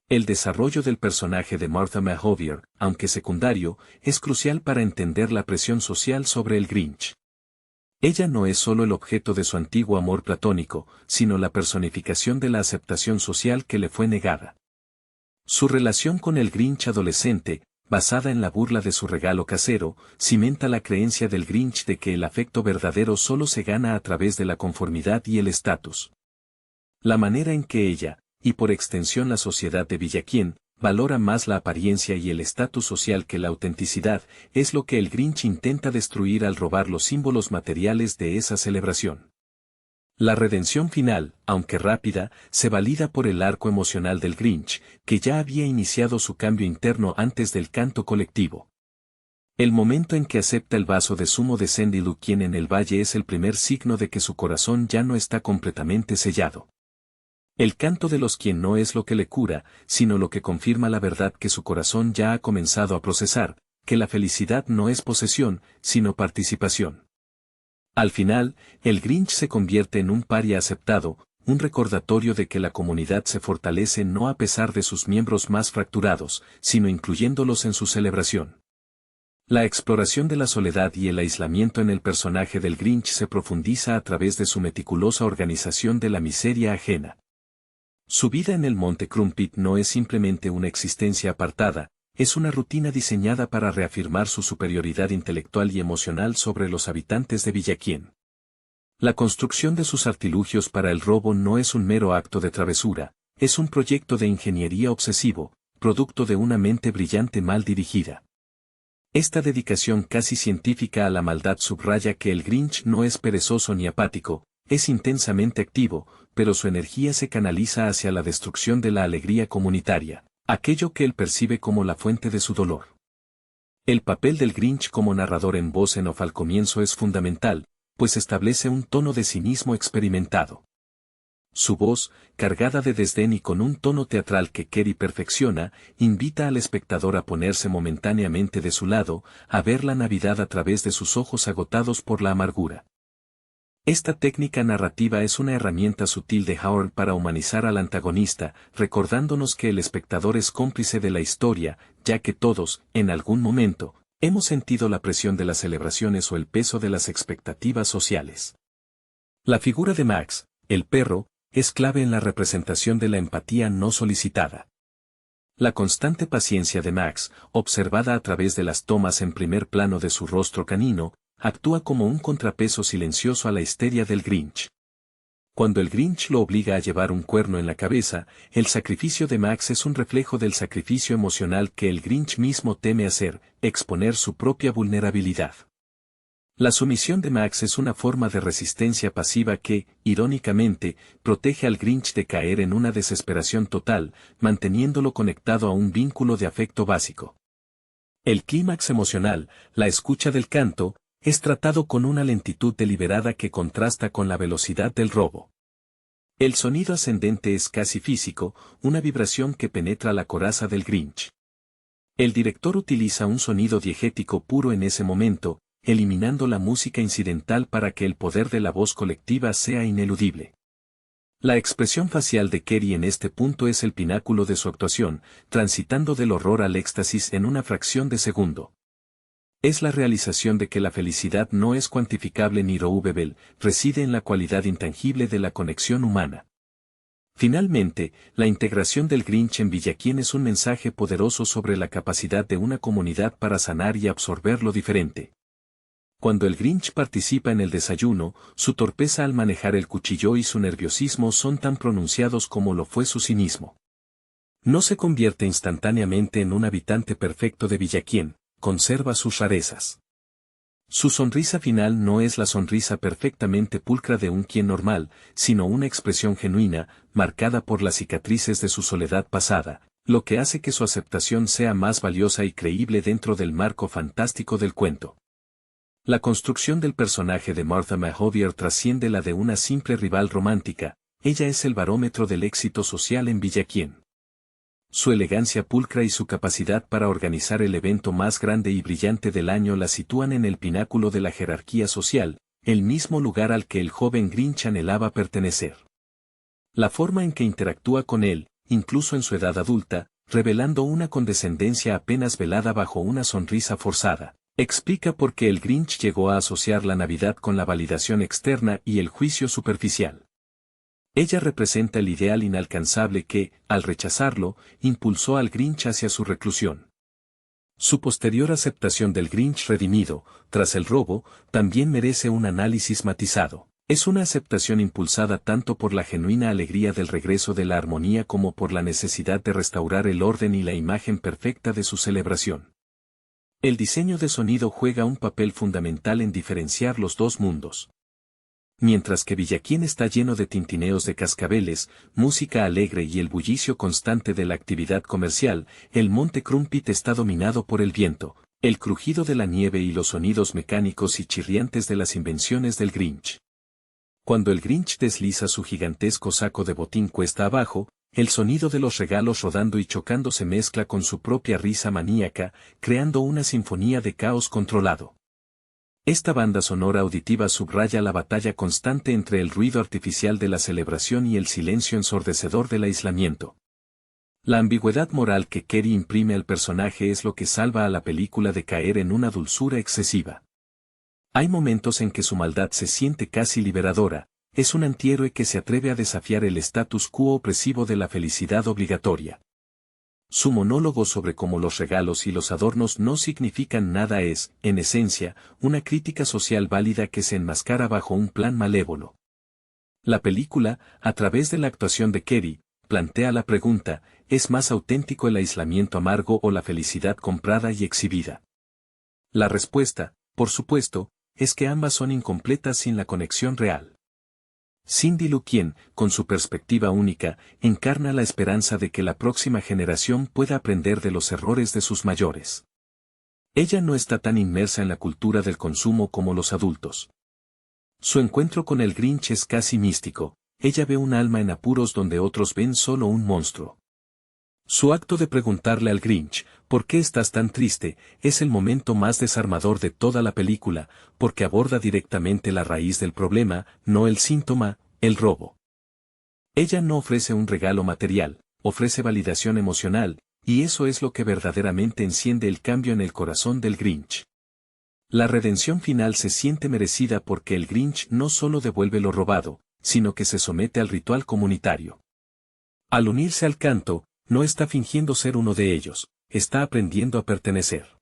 El desarrollo del personaje de Martha Mahovier, aunque secundario, es crucial para entender la presión social sobre el Grinch. Ella no es solo el objeto de su antiguo amor platónico, sino la personificación de la aceptación social que le fue negada. Su relación con el Grinch adolescente, basada en la burla de su regalo casero, cimenta la creencia del Grinch de que el afecto verdadero solo se gana a través de la conformidad y el estatus. La manera en que ella, y por extensión la sociedad de Villaquién, valora más la apariencia y el estatus social que la autenticidad, es lo que el Grinch intenta destruir al robar los símbolos materiales de esa celebración. La redención final, aunque rápida, se valida por el arco emocional del Grinch, que ya había iniciado su cambio interno antes del canto colectivo. El momento en que acepta el vaso de zumo de Sandy Lukien en el valle es el primer signo de que su corazón ya no está completamente sellado. El canto de los quien no es lo que le cura, sino lo que confirma la verdad que su corazón ya ha comenzado a procesar, que la felicidad no es posesión, sino participación. Al final, el Grinch se convierte en un paria aceptado, un recordatorio de que la comunidad se fortalece no a pesar de sus miembros más fracturados, sino incluyéndolos en su celebración. La exploración de la soledad y el aislamiento en el personaje del Grinch se profundiza a través de su meticulosa organización de la miseria ajena. Su vida en el Monte Crumpit no es simplemente una existencia apartada, es una rutina diseñada para reafirmar su superioridad intelectual y emocional sobre los habitantes de Villaquién. La construcción de sus artilugios para el robo no es un mero acto de travesura, es un proyecto de ingeniería obsesivo, producto de una mente brillante mal dirigida. Esta dedicación casi científica a la maldad subraya que el Grinch no es perezoso ni apático, es intensamente activo, pero su energía se canaliza hacia la destrucción de la alegría comunitaria, aquello que él percibe como la fuente de su dolor. El papel del Grinch como narrador en voz en off al comienzo es fundamental, pues establece un tono de cinismo experimentado. Su voz, cargada de desdén y con un tono teatral que Cary perfecciona, invita al espectador a ponerse momentáneamente de su lado, a ver la Navidad a través de sus ojos agotados por la amargura. Esta técnica narrativa es una herramienta sutil de Howard para humanizar al antagonista, recordándonos que el espectador es cómplice de la historia, ya que todos, en algún momento, hemos sentido la presión de las celebraciones o el peso de las expectativas sociales. La figura de Max, el perro, es clave en la representación de la empatía no solicitada. La constante paciencia de Max, observada a través de las tomas en primer plano de su rostro canino, actúa como un contrapeso silencioso a la histeria del Grinch. Cuando el Grinch lo obliga a llevar un cuerno en la cabeza, el sacrificio de Max es un reflejo del sacrificio emocional que el Grinch mismo teme hacer, exponer su propia vulnerabilidad. La sumisión de Max es una forma de resistencia pasiva que, irónicamente, protege al Grinch de caer en una desesperación total, manteniéndolo conectado a un vínculo de afecto básico. El clímax emocional, la escucha del canto, es tratado con una lentitud deliberada que contrasta con la velocidad del robo. El sonido ascendente es casi físico, una vibración que penetra la coraza del Grinch. El director utiliza un sonido diegético puro en ese momento, eliminando la música incidental para que el poder de la voz colectiva sea ineludible. La expresión facial de Cary en este punto es el pináculo de su actuación, transitando del horror al éxtasis en una fracción de segundo. Es la realización de que la felicidad no es cuantificable ni roubable, reside en la cualidad intangible de la conexión humana. Finalmente, la integración del Grinch en Villaquién es un mensaje poderoso sobre la capacidad de una comunidad para sanar y absorber lo diferente. Cuando el Grinch participa en el desayuno, su torpeza al manejar el cuchillo y su nerviosismo son tan pronunciados como lo fue su cinismo. No se convierte instantáneamente en un habitante perfecto de Villaquién, conserva sus rarezas. Su sonrisa final no es la sonrisa perfectamente pulcra de un quien normal, sino una expresión genuina, marcada por las cicatrices de su soledad pasada, lo que hace que su aceptación sea más valiosa y creíble dentro del marco fantástico del cuento. La construcción del personaje de Martha Mahovier trasciende la de una simple rival romántica, ella es el barómetro del éxito social en Villaquién. Su elegancia pulcra y su capacidad para organizar el evento más grande y brillante del año la sitúan en el pináculo de la jerarquía social, el mismo lugar al que el joven Grinch anhelaba pertenecer. La forma en que interactúa con él, incluso en su edad adulta, revelando una condescendencia apenas velada bajo una sonrisa forzada, explica por qué el Grinch llegó a asociar la Navidad con la validación externa y el juicio superficial. Ella representa el ideal inalcanzable que, al rechazarlo, impulsó al Grinch hacia su reclusión. Su posterior aceptación del Grinch redimido, tras el robo, también merece un análisis matizado. Es una aceptación impulsada tanto por la genuina alegría del regreso de la armonía como por la necesidad de restaurar el orden y la imagen perfecta de su celebración. El diseño de sonido juega un papel fundamental en diferenciar los dos mundos. Mientras que Villaquién está lleno de tintineos de cascabeles, música alegre y el bullicio constante de la actividad comercial, el Monte Crumpit está dominado por el viento, el crujido de la nieve y los sonidos mecánicos y chirriantes de las invenciones del Grinch. Cuando el Grinch desliza su gigantesco saco de botín cuesta abajo, el sonido de los regalos rodando y chocando se mezcla con su propia risa maníaca, creando una sinfonía de caos controlado. Esta banda sonora auditiva subraya la batalla constante entre el ruido artificial de la celebración y el silencio ensordecedor del aislamiento. La ambigüedad moral que Kerry imprime al personaje es lo que salva a la película de caer en una dulzura excesiva. Hay momentos en que su maldad se siente casi liberadora, es un antihéroe que se atreve a desafiar el status quo opresivo de la felicidad obligatoria. Su monólogo sobre cómo los regalos y los adornos no significan nada es, en esencia, una crítica social válida que se enmascara bajo un plan malévolo. La película, a través de la actuación de Kerry, plantea la pregunta, ¿es más auténtico el aislamiento amargo o la felicidad comprada y exhibida? La respuesta, por supuesto, es que ambas son incompletas sin la conexión real. Cindy Lou Quien, con su perspectiva única, encarna la esperanza de que la próxima generación pueda aprender de los errores de sus mayores. Ella no está tan inmersa en la cultura del consumo como los adultos. Su encuentro con el Grinch es casi místico, ella ve un alma en apuros donde otros ven solo un monstruo. Su acto de preguntarle al Grinch, ¿por qué estás tan triste?, es el momento más desarmador de toda la película, porque aborda directamente la raíz del problema, no el síntoma, el robo. Ella no ofrece un regalo material, ofrece validación emocional, y eso es lo que verdaderamente enciende el cambio en el corazón del Grinch. La redención final se siente merecida porque el Grinch no solo devuelve lo robado, sino que se somete al ritual comunitario. Al unirse al canto, no está fingiendo ser uno de ellos, está aprendiendo a pertenecer.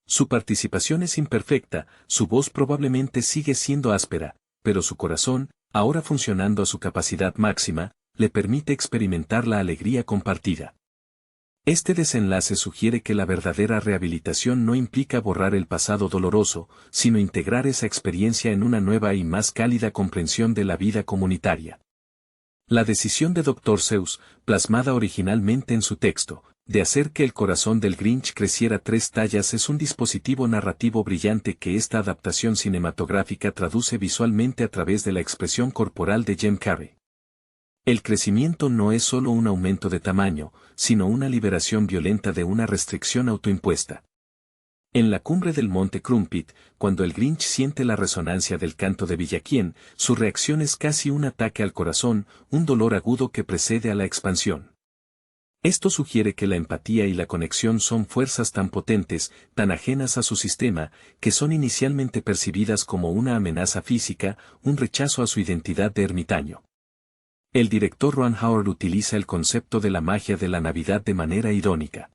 Su participación es imperfecta, su voz probablemente sigue siendo áspera, pero su corazón, ahora funcionando a su capacidad máxima, le permite experimentar la alegría compartida. Este desenlace sugiere que la verdadera rehabilitación no implica borrar el pasado doloroso, sino integrar esa experiencia en una nueva y más cálida comprensión de la vida comunitaria. La decisión de Dr. Seuss, plasmada originalmente en su texto, de hacer que el corazón del Grinch creciera 3 tallas es un dispositivo narrativo brillante que esta adaptación cinematográfica traduce visualmente a través de la expresión corporal de Jim Carrey. El crecimiento no es solo un aumento de tamaño, sino una liberación violenta de una restricción autoimpuesta. En la cumbre del Monte Crumpit, cuando el Grinch siente la resonancia del canto de Villaquién, su reacción es casi un ataque al corazón, un dolor agudo que precede a la expansión. Esto sugiere que la empatía y la conexión son fuerzas tan potentes, tan ajenas a su sistema, que son inicialmente percibidas como una amenaza física, un rechazo a su identidad de ermitaño. El director Ron Howard utiliza el concepto de la magia de la Navidad de manera irónica.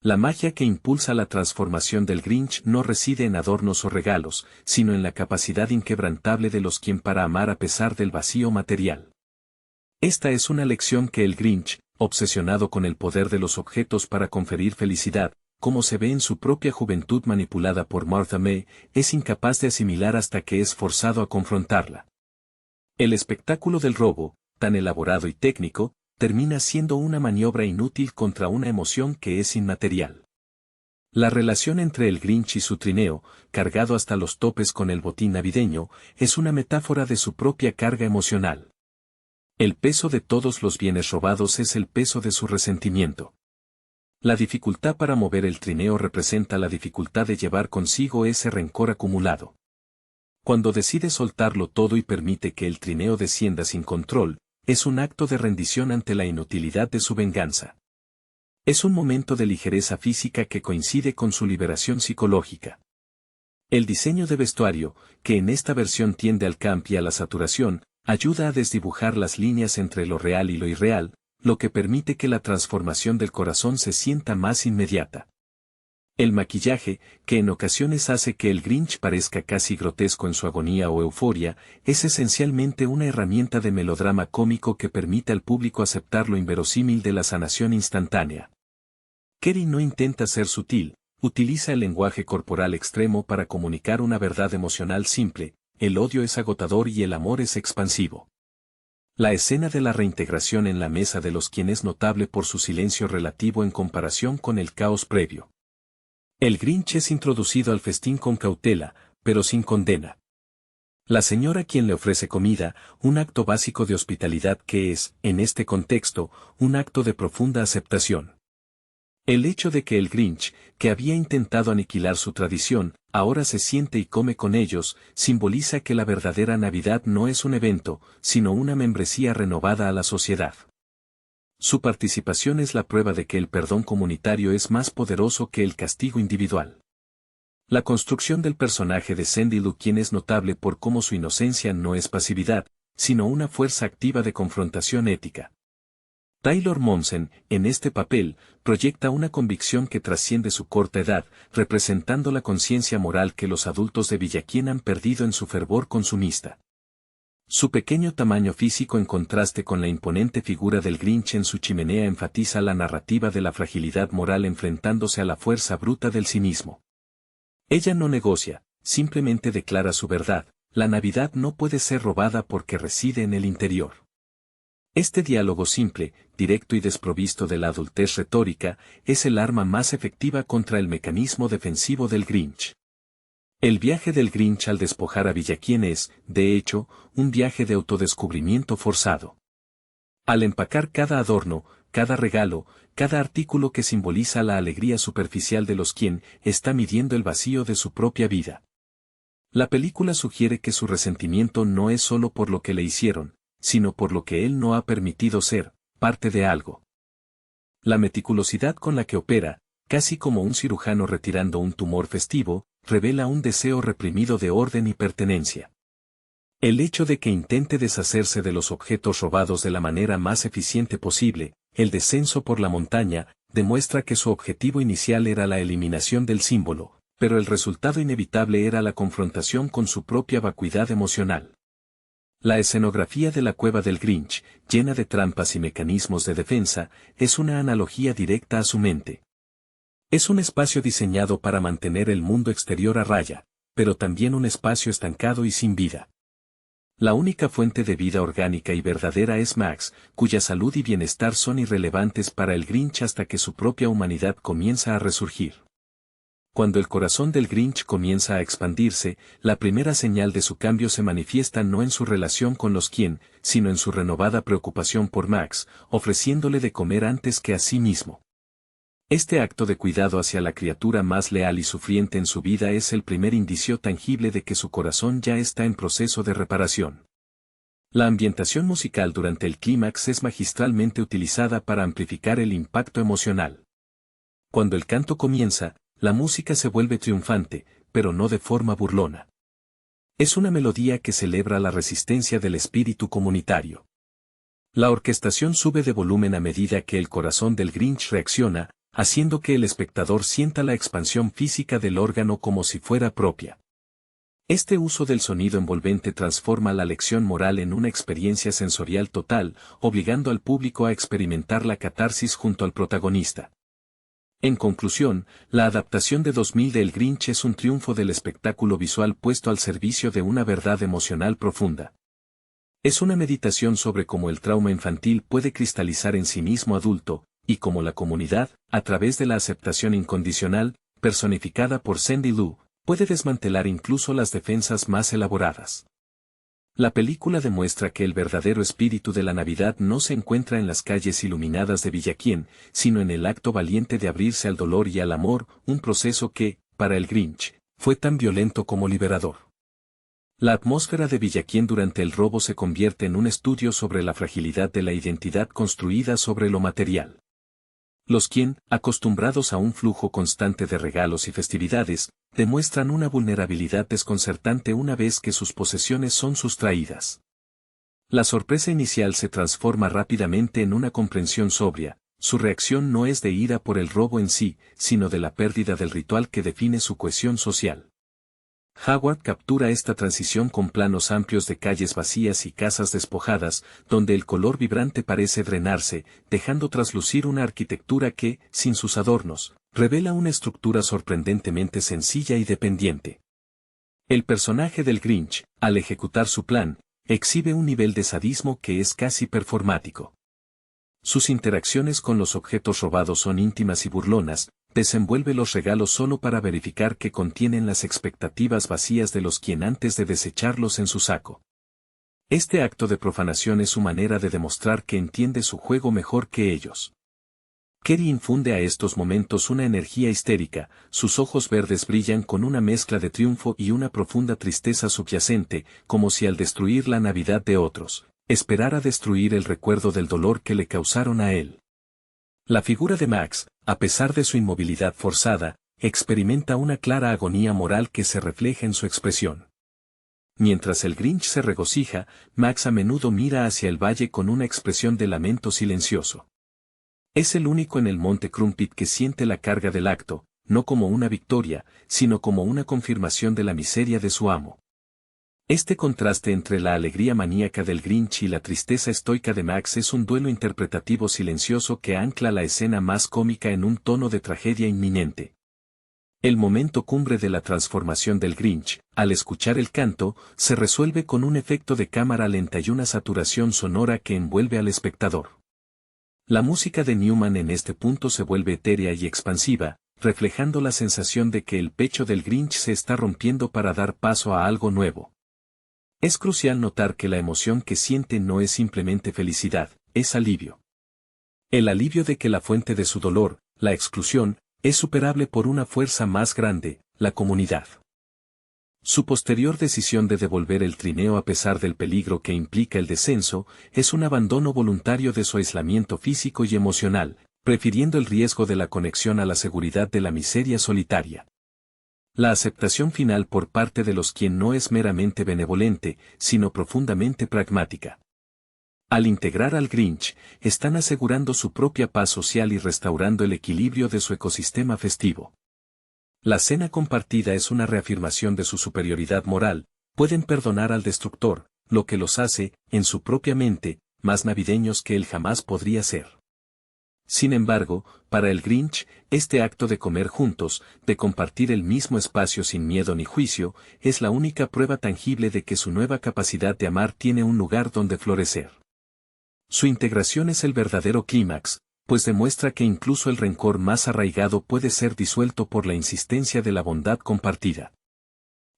La magia que impulsa la transformación del Grinch no reside en adornos o regalos, sino en la capacidad inquebrantable de los quien para amar a pesar del vacío material. Esta es una lección que el Grinch, obsesionado con el poder de los objetos para conferir felicidad, como se ve en su propia juventud manipulada por Martha May, es incapaz de asimilar hasta que es forzado a confrontarla. El espectáculo del robo, tan elaborado y técnico, termina siendo una maniobra inútil contra una emoción que es inmaterial. La relación entre el Grinch y su trineo, cargado hasta los topes con el botín navideño, es una metáfora de su propia carga emocional. El peso de todos los bienes robados es el peso de su resentimiento. La dificultad para mover el trineo representa la dificultad de llevar consigo ese rencor acumulado. Cuando decide soltarlo todo y permite que el trineo descienda sin control, es un acto de rendición ante la inutilidad de su venganza. Es un momento de ligereza física que coincide con su liberación psicológica. El diseño de vestuario, que en esta versión tiende al camp y a la saturación, ayuda a desdibujar las líneas entre lo real y lo irreal, lo que permite que la transformación del corazón se sienta más inmediata. El maquillaje, que en ocasiones hace que el Grinch parezca casi grotesco en su agonía o euforia, es esencialmente una herramienta de melodrama cómico que permite al público aceptar lo inverosímil de la sanación instantánea. Kerry no intenta ser sutil, utiliza el lenguaje corporal extremo para comunicar una verdad emocional simple: el odio es agotador y el amor es expansivo. La escena de la reintegración en la mesa de los quien es notable por su silencio relativo en comparación con el caos previo. El Grinch es introducido al festín con cautela, pero sin condena. La señora quien le ofrece comida, un acto básico de hospitalidad que es, en este contexto, un acto de profunda aceptación. El hecho de que el Grinch, que había intentado aniquilar su tradición, ahora se siente y come con ellos, simboliza que la verdadera Navidad no es un evento, sino una membresía renovada a la sociedad. Su participación es la prueba de que el perdón comunitario es más poderoso que el castigo individual. La construcción del personaje de Sandy Lou, quien es notable por cómo su inocencia no es pasividad, sino una fuerza activa de confrontación ética. Taylor Momsen, en este papel, proyecta una convicción que trasciende su corta edad, representando la conciencia moral que los adultos de Villaquién han perdido en su fervor consumista. Su pequeño tamaño físico en contraste con la imponente figura del Grinch en su chimenea enfatiza la narrativa de la fragilidad moral enfrentándose a la fuerza bruta del cinismo. Ella no negocia, simplemente declara su verdad: la Navidad no puede ser robada porque reside en el interior. Este diálogo simple, directo y desprovisto de la adultez retórica, es el arma más efectiva contra el mecanismo defensivo del Grinch. El viaje del Grinch al despojar a Villaquién es, de hecho, un viaje de autodescubrimiento forzado. Al empacar cada adorno, cada regalo, cada artículo que simboliza la alegría superficial de los quien está midiendo el vacío de su propia vida. La película sugiere que su resentimiento no es solo por lo que le hicieron, sino por lo que él no ha permitido ser, parte de algo. La meticulosidad con la que opera, casi como un cirujano retirando un tumor festivo, revela un deseo reprimido de orden y pertenencia. El hecho de que intente deshacerse de los objetos robados de la manera más eficiente posible, el descenso por la montaña, demuestra que su objetivo inicial era la eliminación del símbolo, pero el resultado inevitable era la confrontación con su propia vacuidad emocional. La escenografía de la cueva del Grinch, llena de trampas y mecanismos de defensa, es una analogía directa a su mente. Es un espacio diseñado para mantener el mundo exterior a raya, pero también un espacio estancado y sin vida. La única fuente de vida orgánica y verdadera es Max, cuya salud y bienestar son irrelevantes para el Grinch hasta que su propia humanidad comienza a resurgir. Cuando el corazón del Grinch comienza a expandirse, la primera señal de su cambio se manifiesta no en su relación con los quien, sino en su renovada preocupación por Max, ofreciéndole de comer antes que a sí mismo. Este acto de cuidado hacia la criatura más leal y sufriente en su vida es el primer indicio tangible de que su corazón ya está en proceso de reparación. La ambientación musical durante el clímax es magistralmente utilizada para amplificar el impacto emocional. Cuando el canto comienza, la música se vuelve triunfante, pero no de forma burlona. Es una melodía que celebra la resistencia del espíritu comunitario. La orquestación sube de volumen a medida que el corazón del Grinch reacciona, haciendo que el espectador sienta la expansión física del órgano como si fuera propia. Este uso del sonido envolvente transforma la lección moral en una experiencia sensorial total, obligando al público a experimentar la catarsis junto al protagonista. En conclusión, la adaptación de 2000 de El Grinch es un triunfo del espectáculo visual puesto al servicio de una verdad emocional profunda. Es una meditación sobre cómo el trauma infantil puede cristalizar en cinismo adulto, y cómo la comunidad, a través de la aceptación incondicional, personificada por Sandy Lou, puede desmantelar incluso las defensas más elaboradas. La película demuestra que el verdadero espíritu de la Navidad no se encuentra en las calles iluminadas de Villaquién, sino en el acto valiente de abrirse al dolor y al amor, un proceso que, para el Grinch, fue tan violento como liberador. La atmósfera de Villaquién durante el robo se convierte en un estudio sobre la fragilidad de la identidad construida sobre lo material. Los quien, acostumbrados a un flujo constante de regalos y festividades, demuestran una vulnerabilidad desconcertante una vez que sus posesiones son sustraídas. La sorpresa inicial se transforma rápidamente en una comprensión sobria, su reacción no es de ira por el robo en sí, sino de la pérdida del ritual que define su cohesión social. Howard captura esta transición con planos amplios de calles vacías y casas despojadas, donde el color vibrante parece drenarse, dejando traslucir una arquitectura que, sin sus adornos, revela una estructura sorprendentemente sencilla y dependiente. El personaje del Grinch, al ejecutar su plan, exhibe un nivel de sadismo que es casi performático. Sus interacciones con los objetos robados son íntimas y burlonas, desenvuelve los regalos solo para verificar que contienen las expectativas vacías de los quien antes de desecharlos en su saco. Este acto de profanación es su manera de demostrar que entiende su juego mejor que ellos. Kerry infunde a estos momentos una energía histérica, sus ojos verdes brillan con una mezcla de triunfo y una profunda tristeza subyacente, como si al destruir la Navidad de otros, esperara destruir el recuerdo del dolor que le causaron a él. La figura de Max, a pesar de su inmovilidad forzada, experimenta una clara agonía moral que se refleja en su expresión. Mientras el Grinch se regocija, Max a menudo mira hacia el valle con una expresión de lamento silencioso. Es el único en el Monte Crumpit que siente la carga del acto, no como una victoria, sino como una confirmación de la miseria de su amo. Este contraste entre la alegría maníaca del Grinch y la tristeza estoica de Max es un duelo interpretativo silencioso que ancla la escena más cómica en un tono de tragedia inminente. El momento cumbre de la transformación del Grinch, al escuchar el canto, se resuelve con un efecto de cámara lenta y una saturación sonora que envuelve al espectador. La música de Newman en este punto se vuelve etérea y expansiva, reflejando la sensación de que el pecho del Grinch se está rompiendo para dar paso a algo nuevo. Es crucial notar que la emoción que siente no es simplemente felicidad, es alivio. El alivio de que la fuente de su dolor, la exclusión, es superable por una fuerza más grande, la comunidad. Su posterior decisión de devolver el trineo a pesar del peligro que implica el descenso, es un abandono voluntario de su aislamiento físico y emocional, prefiriendo el riesgo de la conexión a la seguridad de la miseria solitaria. La aceptación final por parte de los quien no es meramente benevolente, sino profundamente pragmática. Al integrar al Grinch, están asegurando su propia paz social y restaurando el equilibrio de su ecosistema festivo. La cena compartida es una reafirmación de su superioridad moral, pueden perdonar al destructor, lo que los hace, en su propia mente, más navideños que él jamás podría ser. Sin embargo, para el Grinch, este acto de comer juntos, de compartir el mismo espacio sin miedo ni juicio, es la única prueba tangible de que su nueva capacidad de amar tiene un lugar donde florecer. Su integración es el verdadero clímax, pues demuestra que incluso el rencor más arraigado puede ser disuelto por la insistencia de la bondad compartida.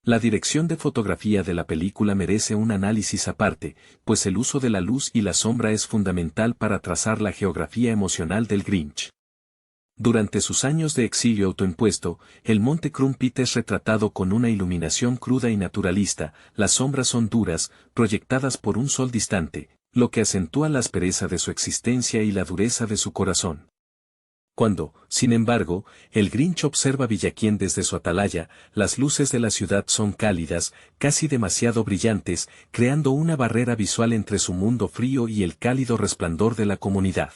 La dirección de fotografía de la película merece un análisis aparte, pues el uso de la luz y la sombra es fundamental para trazar la geografía emocional del Grinch. Durante sus años de exilio autoimpuesto, el monte Crumpit es retratado con una iluminación cruda y naturalista, las sombras son duras, proyectadas por un sol distante, lo que acentúa la aspereza de su existencia y la dureza de su corazón. Cuando, sin embargo, el Grinch observa Villaquién desde su atalaya, las luces de la ciudad son cálidas, casi demasiado brillantes, creando una barrera visual entre su mundo frío y el cálido resplandor de la comunidad.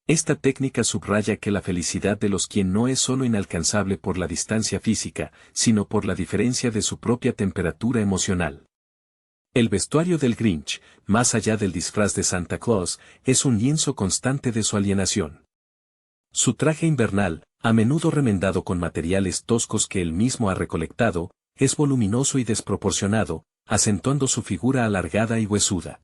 Esta técnica subraya que la felicidad de los quien no es solo inalcanzable por la distancia física, sino por la diferencia de su propia temperatura emocional. El vestuario del Grinch, más allá del disfraz de Santa Claus, es un lienzo constante de su alienación. Su traje invernal, a menudo remendado con materiales toscos que él mismo ha recolectado, es voluminoso y desproporcionado, acentuando su figura alargada y huesuda.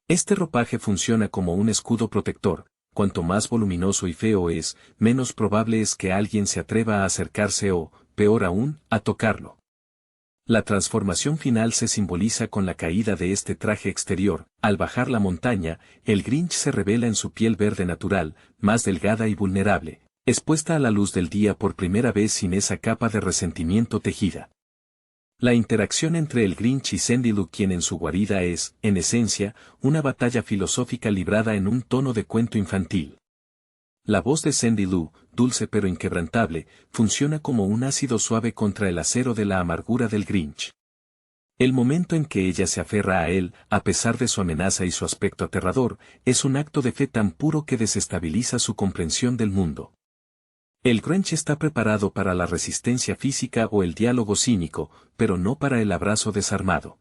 Este ropaje funciona como un escudo protector. Cuanto más voluminoso y feo es, menos probable es que alguien se atreva a acercarse o, peor aún, a tocarlo. La transformación final se simboliza con la caída de este traje exterior. Al bajar la montaña, el Grinch se revela en su piel verde natural, más delgada y vulnerable, expuesta a la luz del día por primera vez sin esa capa de resentimiento tejida. La interacción entre el Grinch y Sandy Lou, quien en su guarida es, en esencia, una batalla filosófica librada en un tono de cuento infantil. La voz de Sandy Lou, dulce pero inquebrantable, funciona como un ácido suave contra el acero de la amargura del Grinch. El momento en que ella se aferra a él, a pesar de su amenaza y su aspecto aterrador, es un acto de fe tan puro que desestabiliza su comprensión del mundo. El Grinch está preparado para la resistencia física o el diálogo cínico, pero no para el abrazo desarmado.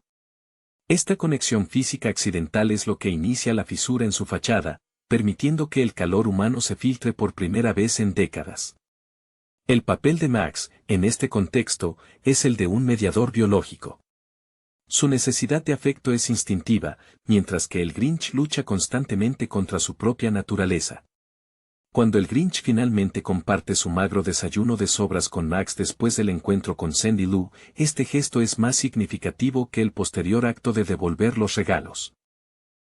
Esta conexión física accidental es lo que inicia la fisura en su fachada, permitiendo que el calor humano se filtre por primera vez en décadas. El papel de Max, en este contexto, es el de un mediador biológico. Su necesidad de afecto es instintiva, mientras que el Grinch lucha constantemente contra su propia naturaleza. Cuando el Grinch finalmente comparte su magro desayuno de sobras con Max después del encuentro con Sandy Lou, este gesto es más significativo que el posterior acto de devolver los regalos.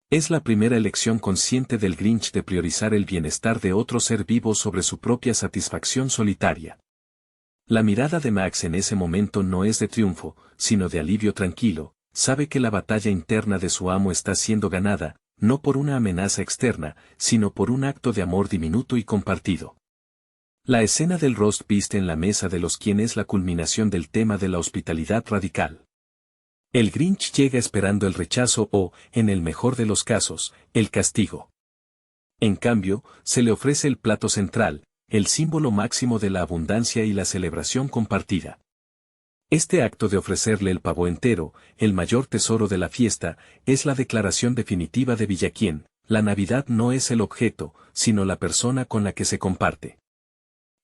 Es la primera elección consciente del Grinch de priorizar el bienestar de otro ser vivo sobre su propia satisfacción solitaria. La mirada de Max en ese momento no es de triunfo, sino de alivio tranquilo, sabe que la batalla interna de su amo está siendo ganada, no por una amenaza externa, sino por un acto de amor diminuto y compartido. La escena del roast beef en la mesa de los quien es la culminación del tema de la hospitalidad radical. El Grinch llega esperando el rechazo o, en el mejor de los casos, el castigo. En cambio, se le ofrece el plato central, el símbolo máximo de la abundancia y la celebración compartida. Este acto de ofrecerle el pavo entero, el mayor tesoro de la fiesta, es la declaración definitiva de Villaquién: la Navidad no es el objeto, sino la persona con la que se comparte.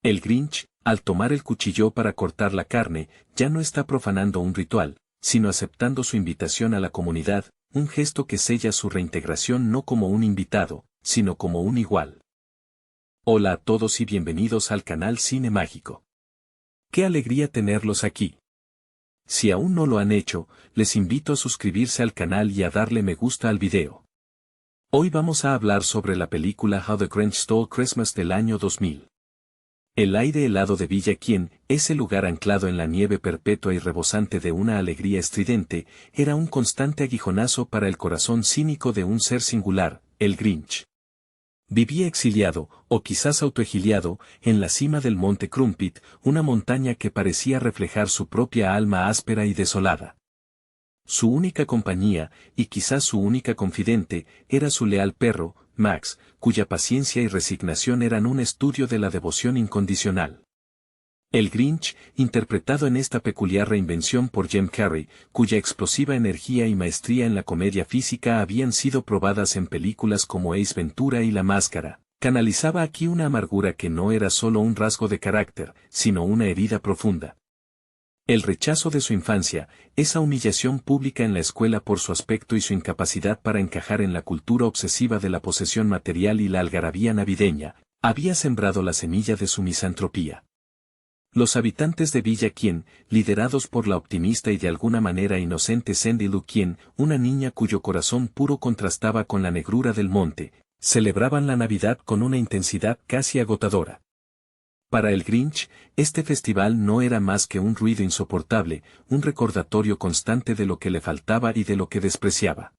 El Grinch, al tomar el cuchillo para cortar la carne, ya no está profanando un ritual, sino aceptando su invitación a la comunidad, un gesto que sella su reintegración no como un invitado, sino como un igual. Hola a todos y bienvenidos al canal Cine Mágico. ¡Qué alegría tenerlos aquí! Si aún no lo han hecho, les invito a suscribirse al canal y a darle me gusta al video. Hoy vamos a hablar sobre la película How the Grinch Stole Christmas del año 2000. El aire helado de Villaquién, ese lugar anclado en la nieve perpetua y rebosante de una alegría estridente, era un constante aguijonazo para el corazón cínico de un ser singular, el Grinch. Vivía exiliado, o quizás autoexiliado, en la cima del monte Crumpit, una montaña que parecía reflejar su propia alma áspera y desolada. Su única compañía, y quizás su única confidente, era su leal perro, Max, cuya paciencia y resignación eran un estudio de la devoción incondicional. El Grinch, interpretado en esta peculiar reinvención por Jim Carrey, cuya explosiva energía y maestría en la comedia física habían sido probadas en películas como Ace Ventura y La Máscara, canalizaba aquí una amargura que no era solo un rasgo de carácter, sino una herida profunda. El rechazo de su infancia, esa humillación pública en la escuela por su aspecto y su incapacidad para encajar en la cultura obsesiva de la posesión material y la algarabía navideña, había sembrado la semilla de su misantropía. Los habitantes de Villaquién, liderados por la optimista y de alguna manera inocente Sandy Lou, quien, una niña cuyo corazón puro contrastaba con la negrura del monte, Celebraban la Navidad con una intensidad casi agotadora. Para el Grinch, este festival no era más que un ruido insoportable, un recordatorio constante de lo que le faltaba y de lo que despreciaba.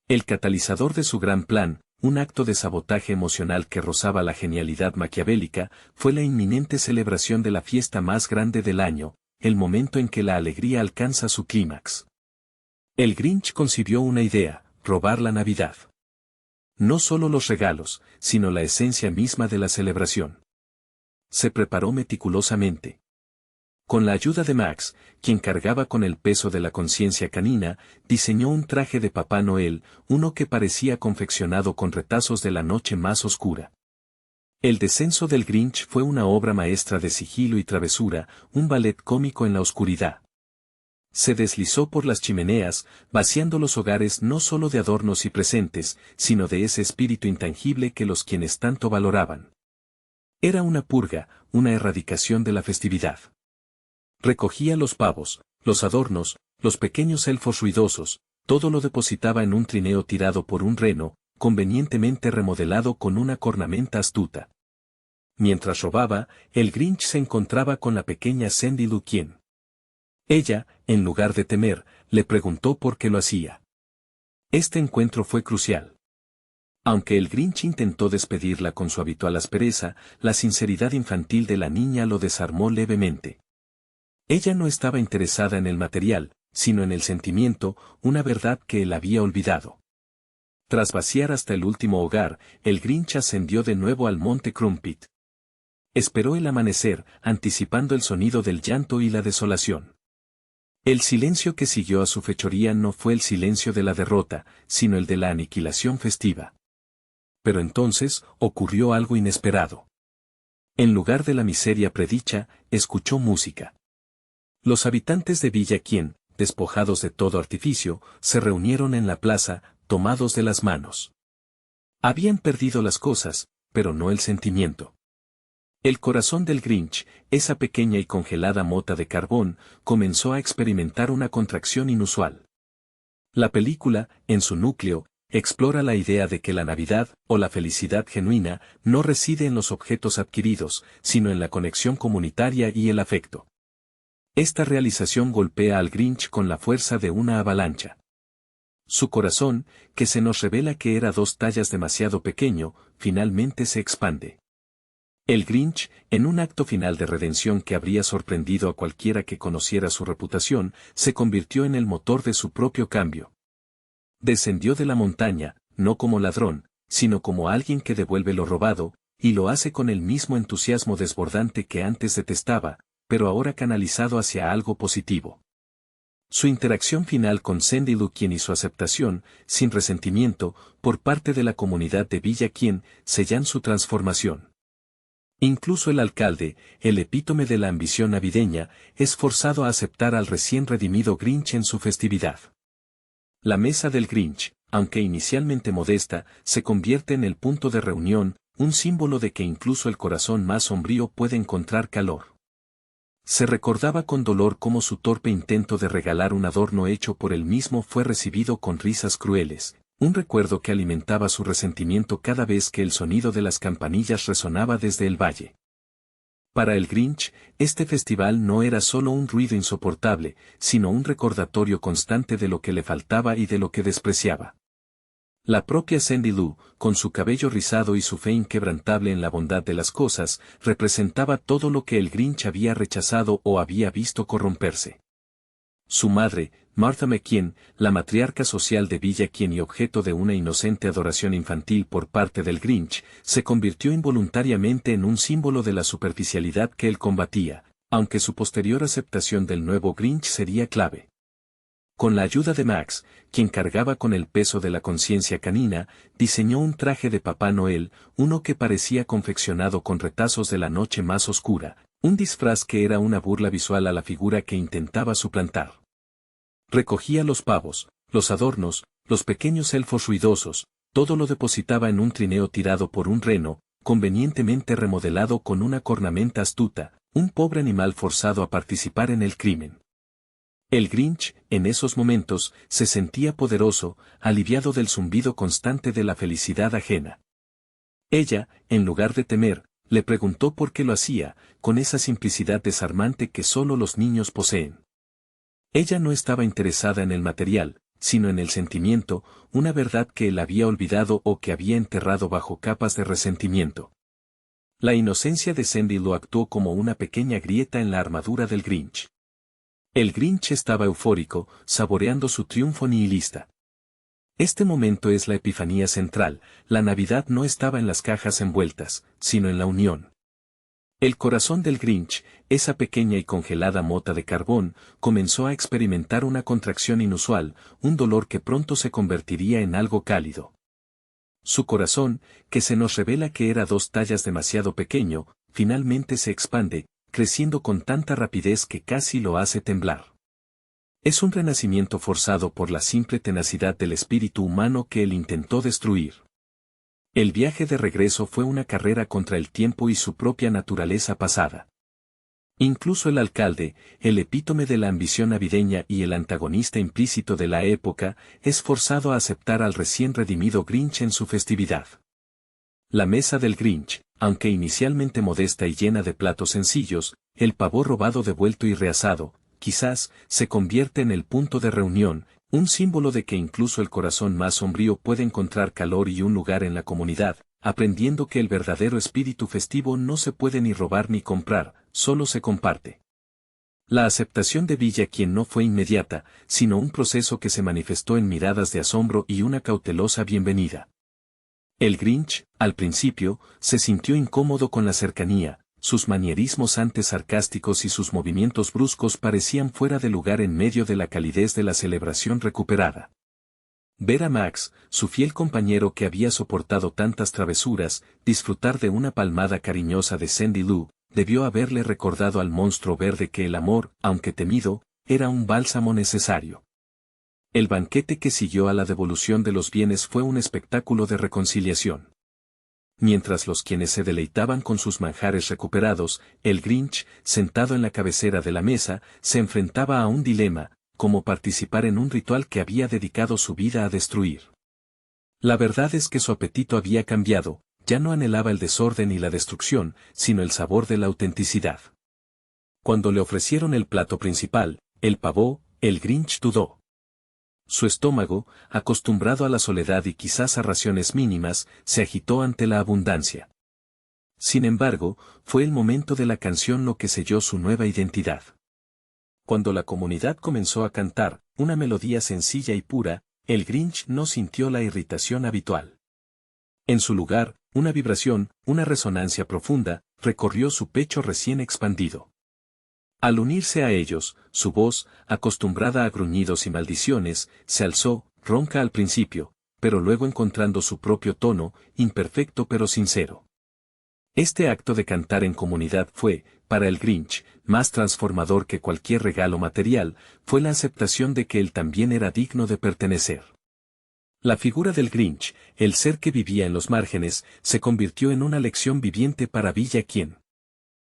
El catalizador de su gran plan, un acto de sabotaje emocional que rozaba la genialidad maquiavélica, fue la inminente celebración de la fiesta más grande del año, el momento en que la alegría alcanza su clímax. El Grinch concibió una idea: robar la Navidad. No solo los regalos, sino la esencia misma de la celebración. Se preparó meticulosamente. Con la ayuda de Max, quien cargaba con el peso de la conciencia canina, diseñó un traje de Papá Noel, uno que parecía confeccionado con retazos de la noche más oscura. El descenso del Grinch fue una obra maestra de sigilo y travesura, un ballet cómico en la oscuridad. Se deslizó por las chimeneas, vaciando los hogares no solo de adornos y presentes, sino de ese espíritu intangible que los quienes tanto valoraban. Era una purga, una erradicación de la festividad. Recogía los pavos, los adornos, los pequeños elfos ruidosos, todo lo depositaba en un trineo tirado por un reno, convenientemente remodelado con una cornamenta astuta. Mientras robaba, el Grinch se encontraba con la pequeña Cindy Lou quien. Ella, en lugar de temer, le preguntó por qué lo hacía. Este encuentro fue crucial. Aunque el Grinch intentó despedirla con su habitual aspereza, la sinceridad infantil de la niña lo desarmó levemente. Ella no estaba interesada en el material, sino en el sentimiento, una verdad que él había olvidado. Tras vaciar hasta el último hogar, el Grinch ascendió de nuevo al monte Crumpit. Esperó el amanecer, anticipando el sonido del llanto y la desolación. El silencio que siguió a su fechoría no fue el silencio de la derrota, sino el de la aniquilación festiva. Pero entonces, ocurrió algo inesperado. En lugar de la miseria predicha, escuchó música. Los habitantes de Villa Quien, despojados de todo artificio, se reunieron en la plaza, tomados de las manos. Habían perdido las cosas, pero no el sentimiento. El corazón del Grinch, esa pequeña y congelada mota de carbón, comenzó a experimentar una contracción inusual. La película, en su núcleo, explora la idea de que la Navidad, o la felicidad genuina, no reside en los objetos adquiridos, sino en la conexión comunitaria y el afecto. Esta realización golpea al Grinch con la fuerza de una avalancha. Su corazón, que se nos revela que era 2 tallas demasiado pequeño, finalmente se expande. El Grinch, en un acto final de redención que habría sorprendido a cualquiera que conociera su reputación, se convirtió en el motor de su propio cambio. Descendió de la montaña, no como ladrón, sino como alguien que devuelve lo robado, y lo hace con el mismo entusiasmo desbordante que antes detestaba, pero ahora canalizado hacia algo positivo. Su interacción final con Cindy Lou Quien y su aceptación, sin resentimiento, por parte de la comunidad de Villa Quien, sellan su transformación. Incluso el alcalde, el epítome de la ambición navideña, es forzado a aceptar al recién redimido Grinch en su festividad. La mesa del Grinch, aunque inicialmente modesta, se convierte en el punto de reunión, un símbolo de que incluso el corazón más sombrío puede encontrar calor. Se recordaba con dolor cómo su torpe intento de regalar un adorno hecho por él mismo fue recibido con risas crueles, un recuerdo que alimentaba su resentimiento cada vez que el sonido de las campanillas resonaba desde el valle. Para el Grinch, este festival no era solo un ruido insoportable, sino un recordatorio constante de lo que le faltaba y de lo que despreciaba. La propia Cindy Lou, con su cabello rizado y su fe inquebrantable en la bondad de las cosas, representaba todo lo que el Grinch había rechazado o había visto corromperse. Su madre, Martha McKean, la matriarca social de Villa Quien y objeto de una inocente adoración infantil por parte del Grinch, se convirtió involuntariamente en un símbolo de la superficialidad que él combatía, aunque su posterior aceptación del nuevo Grinch sería clave. Con la ayuda de Max, quien cargaba con el peso de la conciencia canina, diseñó un traje de Papá Noel, uno que parecía confeccionado con retazos de la noche más oscura, un disfraz que era una burla visual a la figura que intentaba suplantar. Recogía los pavos, los adornos, los pequeños elfos ruidosos, todo lo depositaba en un trineo tirado por un reno, convenientemente remodelado con una cornamenta astuta, un pobre animal forzado a participar en el crimen. El Grinch, en esos momentos, se sentía poderoso, aliviado del zumbido constante de la felicidad ajena. Ella, en lugar de temer, le preguntó por qué lo hacía, con esa simplicidad desarmante que solo los niños poseen. Ella no estaba interesada en el material, sino en el sentimiento, una verdad que él había olvidado o que había enterrado bajo capas de resentimiento. La inocencia de Sandy lo actuó como una pequeña grieta en la armadura del Grinch. El Grinch estaba eufórico, saboreando su triunfo nihilista. Este momento es la epifanía central, la Navidad no estaba en las cajas envueltas, sino en la unión. El corazón del Grinch, esa pequeña y congelada mota de carbón, comenzó a experimentar una contracción inusual, un dolor que pronto se convertiría en algo cálido. Su corazón, que se nos revela que era 2 tallas demasiado pequeño, finalmente se expande, creciendo con tanta rapidez que casi lo hace temblar. Es un renacimiento forzado por la simple tenacidad del espíritu humano que él intentó destruir. El viaje de regreso fue una carrera contra el tiempo y su propia naturaleza pasada. Incluso el alcalde, el epítome de la ambición navideña y el antagonista implícito de la época, es forzado a aceptar al recién redimido Grinch en su festividad. La mesa del Grinch, aunque inicialmente modesta y llena de platos sencillos, el pavo robado devuelto y reasado, quizás, se convierte en el punto de reunión, un símbolo de que incluso el corazón más sombrío puede encontrar calor y un lugar en la comunidad, aprendiendo que el verdadero espíritu festivo no se puede ni robar ni comprar, solo se comparte. La aceptación de Villa quien no fue inmediata, sino un proceso que se manifestó en miradas de asombro y una cautelosa bienvenida. El Grinch, al principio, se sintió incómodo con la cercanía, sus manierismos antes sarcásticos y sus movimientos bruscos parecían fuera de lugar en medio de la calidez de la celebración recuperada. Ver a Max, su fiel compañero que había soportado tantas travesuras, disfrutar de una palmada cariñosa de Sandy Lou, debió haberle recordado al monstruo verde que el amor, aunque temido, era un bálsamo necesario. El banquete que siguió a la devolución de los bienes fue un espectáculo de reconciliación. Mientras los quienes se deleitaban con sus manjares recuperados, el Grinch, sentado en la cabecera de la mesa, se enfrentaba a un dilema, como participar en un ritual que había dedicado su vida a destruir. La verdad es que su apetito había cambiado, ya no anhelaba el desorden y la destrucción, sino el sabor de la autenticidad. Cuando le ofrecieron el plato principal, el pavo, el Grinch dudó. Su estómago, acostumbrado a la soledad y quizás a raciones mínimas, se agitó ante la abundancia. Sin embargo, fue el momento de la canción lo que selló su nueva identidad. Cuando la comunidad comenzó a cantar, una melodía sencilla y pura, el Grinch no sintió la irritación habitual. En su lugar, una vibración, una resonancia profunda, recorrió su pecho recién expandido. Al unirse a ellos, su voz, acostumbrada a gruñidos y maldiciones, se alzó, ronca al principio, pero luego encontrando su propio tono, imperfecto pero sincero. Este acto de cantar en comunidad fue, para el Grinch, más transformador que cualquier regalo material, fue la aceptación de que él también era digno de pertenecer. La figura del Grinch, el ser que vivía en los márgenes, se convirtió en una lección viviente para Villa quien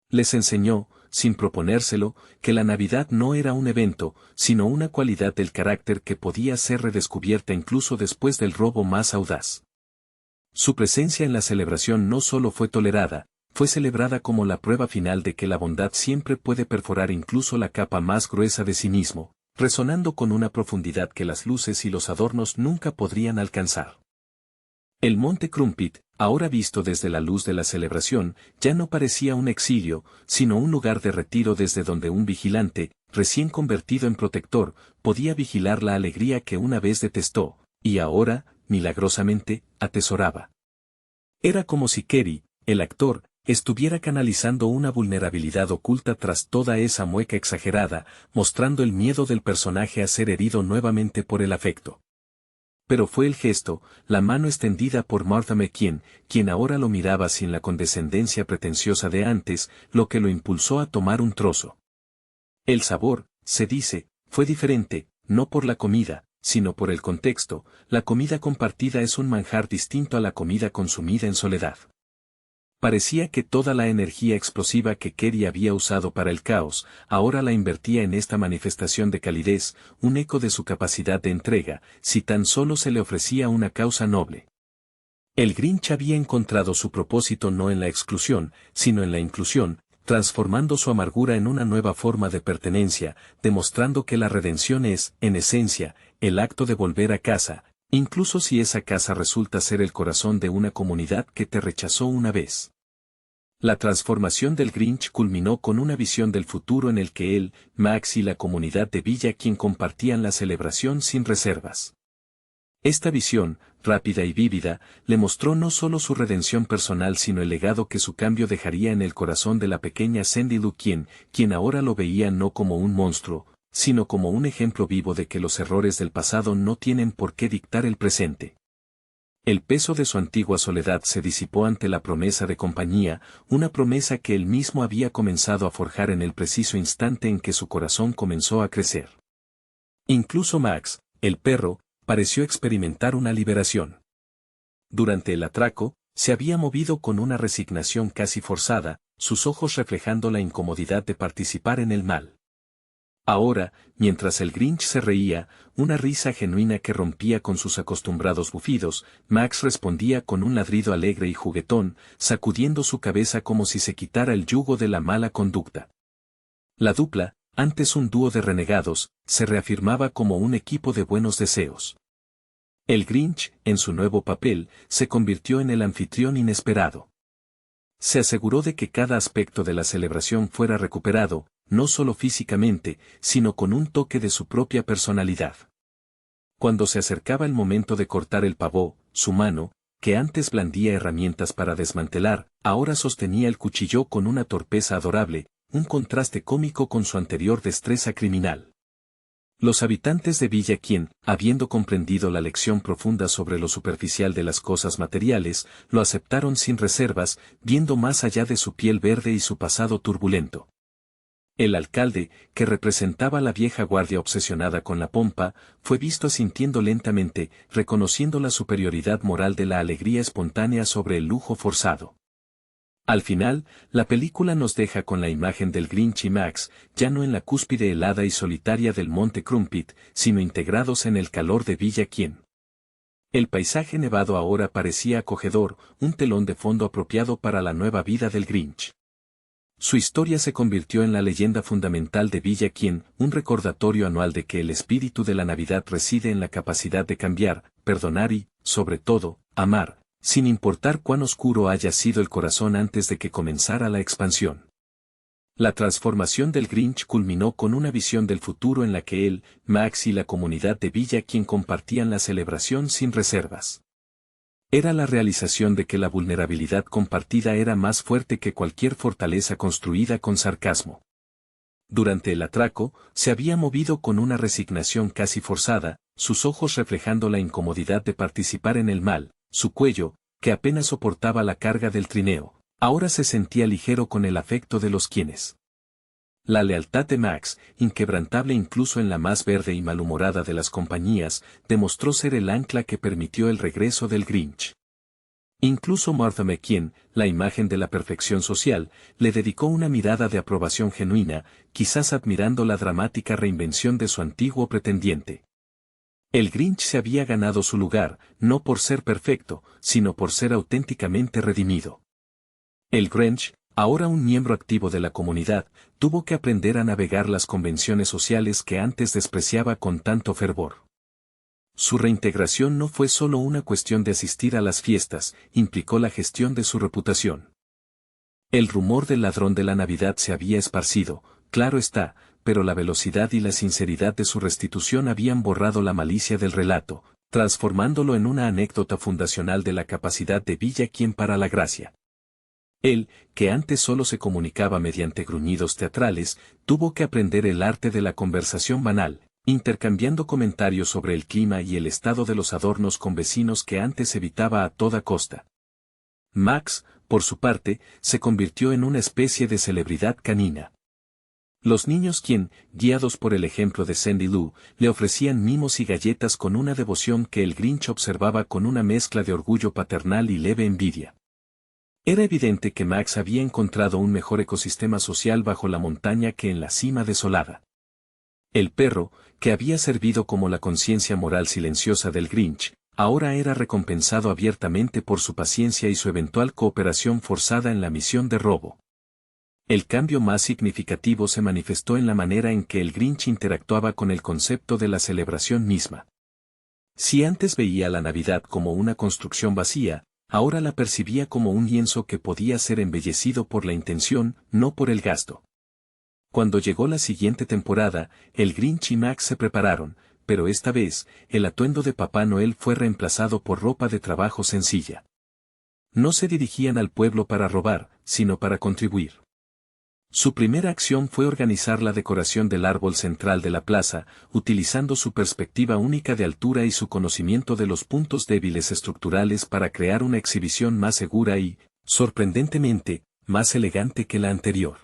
les enseñó, sin proponérselo, que la Navidad no era un evento, sino una cualidad del carácter que podía ser redescubierta incluso después del robo más audaz. Su presencia en la celebración no solo fue tolerada, fue celebrada como la prueba final de que la bondad siempre puede perforar incluso la capa más gruesa de sí mismo, resonando con una profundidad que las luces y los adornos nunca podrían alcanzar. El Monte Crumpit, ahora visto desde la luz de la celebración, ya no parecía un exilio, sino un lugar de retiro desde donde un vigilante, recién convertido en protector, podía vigilar la alegría que una vez detestó, y ahora, milagrosamente, atesoraba. Era como si Kerry, el actor, estuviera canalizando una vulnerabilidad oculta tras toda esa mueca exagerada, mostrando el miedo del personaje a ser herido nuevamente por el afecto. Pero fue el gesto, la mano extendida por Martha McKean, quien ahora lo miraba sin la condescendencia pretenciosa de antes, lo que lo impulsó a tomar un trozo. El sabor, se dice, fue diferente, no por la comida, sino por el contexto. La comida compartida es un manjar distinto a la comida consumida en soledad. Parecía que toda la energía explosiva que Kerry había usado para el caos, ahora la invertía en esta manifestación de calidez, un eco de su capacidad de entrega, si tan solo se le ofrecía una causa noble. El Grinch había encontrado su propósito no en la exclusión, sino en la inclusión, transformando su amargura en una nueva forma de pertenencia, demostrando que la redención es, en esencia, el acto de volver a casa, incluso si esa casa resulta ser el corazón de una comunidad que te rechazó una vez. La transformación del Grinch culminó con una visión del futuro en el que él, Max y la comunidad de Villa Quien compartían la celebración sin reservas. Esta visión, rápida y vívida, le mostró no solo su redención personal sino el legado que su cambio dejaría en el corazón de la pequeña Sandy Lou quien ahora lo veía no como un monstruo, sino como un ejemplo vivo de que los errores del pasado no tienen por qué dictar el presente. El peso de su antigua soledad se disipó ante la promesa de compañía, una promesa que él mismo había comenzado a forjar en el preciso instante en que su corazón comenzó a crecer. Incluso Max, el perro, pareció experimentar una liberación. Durante el atraco, se había movido con una resignación casi forzada, sus ojos reflejando la incomodidad de participar en el mal. Ahora, mientras el Grinch se reía, una risa genuina que rompía con sus acostumbrados bufidos, Max respondía con un ladrido alegre y juguetón, sacudiendo su cabeza como si se quitara el yugo de la mala conducta. La dupla, antes un dúo de renegados, se reafirmaba como un equipo de buenos deseos. El Grinch, en su nuevo papel, se convirtió en el anfitrión inesperado. Se aseguró de que cada aspecto de la celebración fuera recuperado, no solo físicamente, sino con un toque de su propia personalidad. Cuando se acercaba el momento de cortar el pavó, su mano, que antes blandía herramientas para desmantelar, ahora sostenía el cuchillo con una torpeza adorable, un contraste cómico con su anterior destreza criminal. Los habitantes de Villa Quien, habiendo comprendido la lección profunda sobre lo superficial de las cosas materiales, lo aceptaron sin reservas, viendo más allá de su piel verde y su pasado turbulento. El alcalde, que representaba a la vieja guardia obsesionada con la pompa, fue visto asintiendo lentamente, reconociendo la superioridad moral de la alegría espontánea sobre el lujo forzado. Al final, la película nos deja con la imagen del Grinch y Max, ya no en la cúspide helada y solitaria del Monte Crumpit, sino integrados en el calor de Villa Quien. El paisaje nevado ahora parecía acogedor, un telón de fondo apropiado para la nueva vida del Grinch. Su historia se convirtió en la leyenda fundamental de Villa Quien, un recordatorio anual de que el espíritu de la Navidad reside en la capacidad de cambiar, perdonar y, sobre todo, amar, sin importar cuán oscuro haya sido el corazón antes de que comenzara la expansión. La transformación del Grinch culminó con una visión del futuro en la que él, Max y la comunidad de Villa Quien compartían la celebración sin reservas. Era la realización de que la vulnerabilidad compartida era más fuerte que cualquier fortaleza construida con sarcasmo. Durante el atraco, se había movido con una resignación casi forzada, sus ojos reflejando la incomodidad de participar en el mal, su cuello, que apenas soportaba la carga del trineo, ahora se sentía ligero con el afecto de los quienes. La lealtad de Max, inquebrantable incluso en la más verde y malhumorada de las compañías, demostró ser el ancla que permitió el regreso del Grinch. Incluso Martha McKean, la imagen de la perfección social, le dedicó una mirada de aprobación genuina, quizás admirando la dramática reinvención de su antiguo pretendiente. El Grinch se había ganado su lugar, no por ser perfecto, sino por ser auténticamente redimido. El Grinch, ahora un miembro activo de la comunidad, tuvo que aprender a navegar las convenciones sociales que antes despreciaba con tanto fervor. Su reintegración no fue solo una cuestión de asistir a las fiestas, implicó la gestión de su reputación. El rumor del ladrón de la Navidad se había esparcido, claro está, pero la velocidad y la sinceridad de su restitución habían borrado la malicia del relato, transformándolo en una anécdota fundacional de la capacidad de Villa Quien para la gracia. Él, que antes solo se comunicaba mediante gruñidos teatrales, tuvo que aprender el arte de la conversación banal, intercambiando comentarios sobre el clima y el estado de los adornos con vecinos que antes evitaba a toda costa. Max, por su parte, se convirtió en una especie de celebridad canina. Los niños guiados por el ejemplo de Sandy Lou, le ofrecían mimos y galletas con una devoción que el Grinch observaba con una mezcla de orgullo paternal y leve envidia. Era evidente que Max había encontrado un mejor ecosistema social bajo la montaña que en la cima desolada. El perro, que había servido como la conciencia moral silenciosa del Grinch, ahora era recompensado abiertamente por su paciencia y su eventual cooperación forzada en la misión de robo. El cambio más significativo se manifestó en la manera en que el Grinch interactuaba con el concepto de la celebración misma. Si antes veía la Navidad como una construcción vacía, ahora la percibía como un lienzo que podía ser embellecido por la intención, no por el gasto. Cuando llegó la siguiente temporada, el Grinch y Max se prepararon, pero esta vez, el atuendo de Papá Noel fue reemplazado por ropa de trabajo sencilla. No se dirigían al pueblo para robar, sino para contribuir. Su primera acción fue organizar la decoración del árbol central de la plaza, utilizando su perspectiva única de altura y su conocimiento de los puntos débiles estructurales para crear una exhibición más segura y, sorprendentemente, más elegante que la anterior.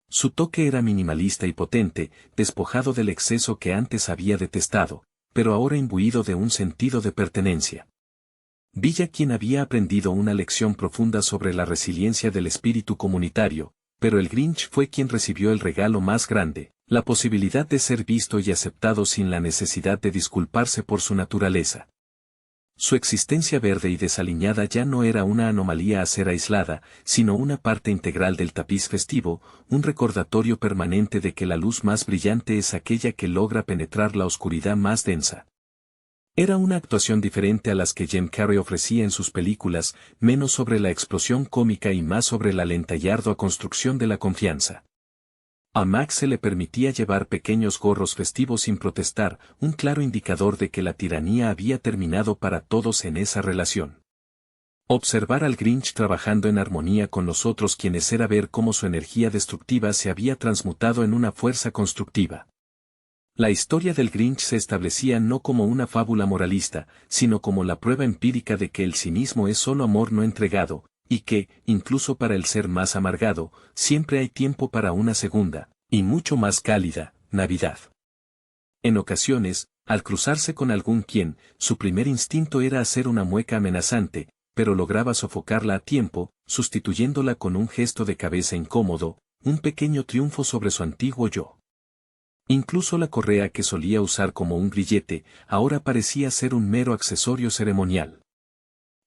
Su toque era minimalista y potente, despojado del exceso que antes había detestado, pero ahora imbuido de un sentido de pertenencia. Villa quien había aprendido una lección profunda sobre la resiliencia del espíritu comunitario, pero el Grinch fue quien recibió el regalo más grande, la posibilidad de ser visto y aceptado sin la necesidad de disculparse por su naturaleza. Su existencia verde y desaliñada ya no era una anomalía a ser aislada, sino una parte integral del tapiz festivo, un recordatorio permanente de que la luz más brillante es aquella que logra penetrar la oscuridad más densa. Era una actuación diferente a las que Jim Carrey ofrecía en sus películas, menos sobre la explosión cómica y más sobre la lenta y ardua construcción de la confianza. A Max se le permitía llevar pequeños gorros festivos sin protestar, un claro indicador de que la tiranía había terminado para todos en esa relación. Observar al Grinch trabajando en armonía con los otros quienes era ver cómo su energía destructiva se había transmutado en una fuerza constructiva. La historia del Grinch se establecía no como una fábula moralista, sino como la prueba empírica de que el cinismo es solo amor no entregado, y que, incluso para el ser más amargado, siempre hay tiempo para una segunda, y mucho más cálida, Navidad. En ocasiones, al cruzarse con algún quien, su primer instinto era hacer una mueca amenazante, pero lograba sofocarla a tiempo, sustituyéndola con un gesto de cabeza incómodo, un pequeño triunfo sobre su antiguo yo. Incluso la correa que solía usar como un grillete, ahora parecía ser un mero accesorio ceremonial.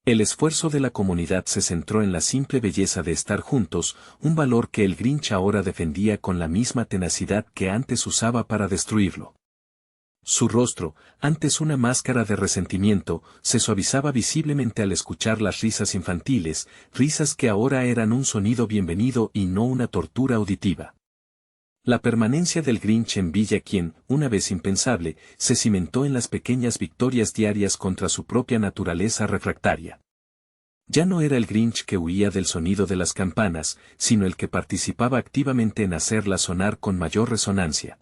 El esfuerzo de la comunidad se centró en la simple belleza de estar juntos, un valor que el Grinch ahora defendía con la misma tenacidad que antes usaba para destruirlo. Su rostro, antes una máscara de resentimiento, se suavizaba visiblemente al escuchar las risas infantiles, risas que ahora eran un sonido bienvenido y no una tortura auditiva. La permanencia del Grinch en Villa quien, una vez impensable, se cimentó en las pequeñas victorias diarias contra su propia naturaleza refractaria. Ya no era el Grinch que huía del sonido de las campanas, sino el que participaba activamente en hacerlas sonar con mayor resonancia.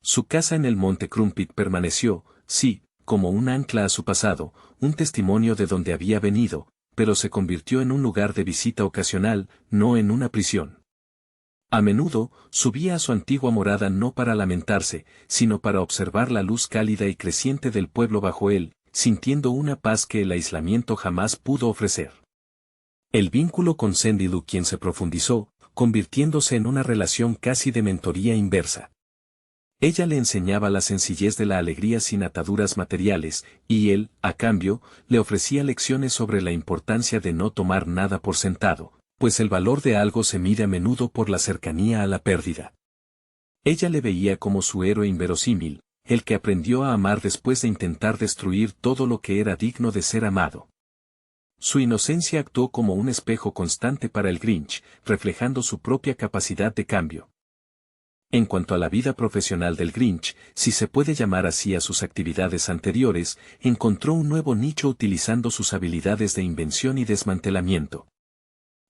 Su casa en el Monte Crumpit permaneció, sí, como un ancla a su pasado, un testimonio de donde había venido, pero se convirtió en un lugar de visita ocasional, no en una prisión. A menudo, subía a su antigua morada no para lamentarse, sino para observar la luz cálida y creciente del pueblo bajo él, sintiendo una paz que el aislamiento jamás pudo ofrecer. El vínculo con Sandy Lou quien se profundizó, convirtiéndose en una relación casi de mentoría inversa. Ella le enseñaba la sencillez de la alegría sin ataduras materiales, y él, a cambio, le ofrecía lecciones sobre la importancia de no tomar nada por sentado, pues el valor de algo se mide a menudo por la cercanía a la pérdida. Ella le veía como su héroe inverosímil, el que aprendió a amar después de intentar destruir todo lo que era digno de ser amado. Su inocencia actuó como un espejo constante para el Grinch, reflejando su propia capacidad de cambio. En cuanto a la vida profesional del Grinch, si se puede llamar así a sus actividades anteriores, encontró un nuevo nicho utilizando sus habilidades de invención y desmantelamiento.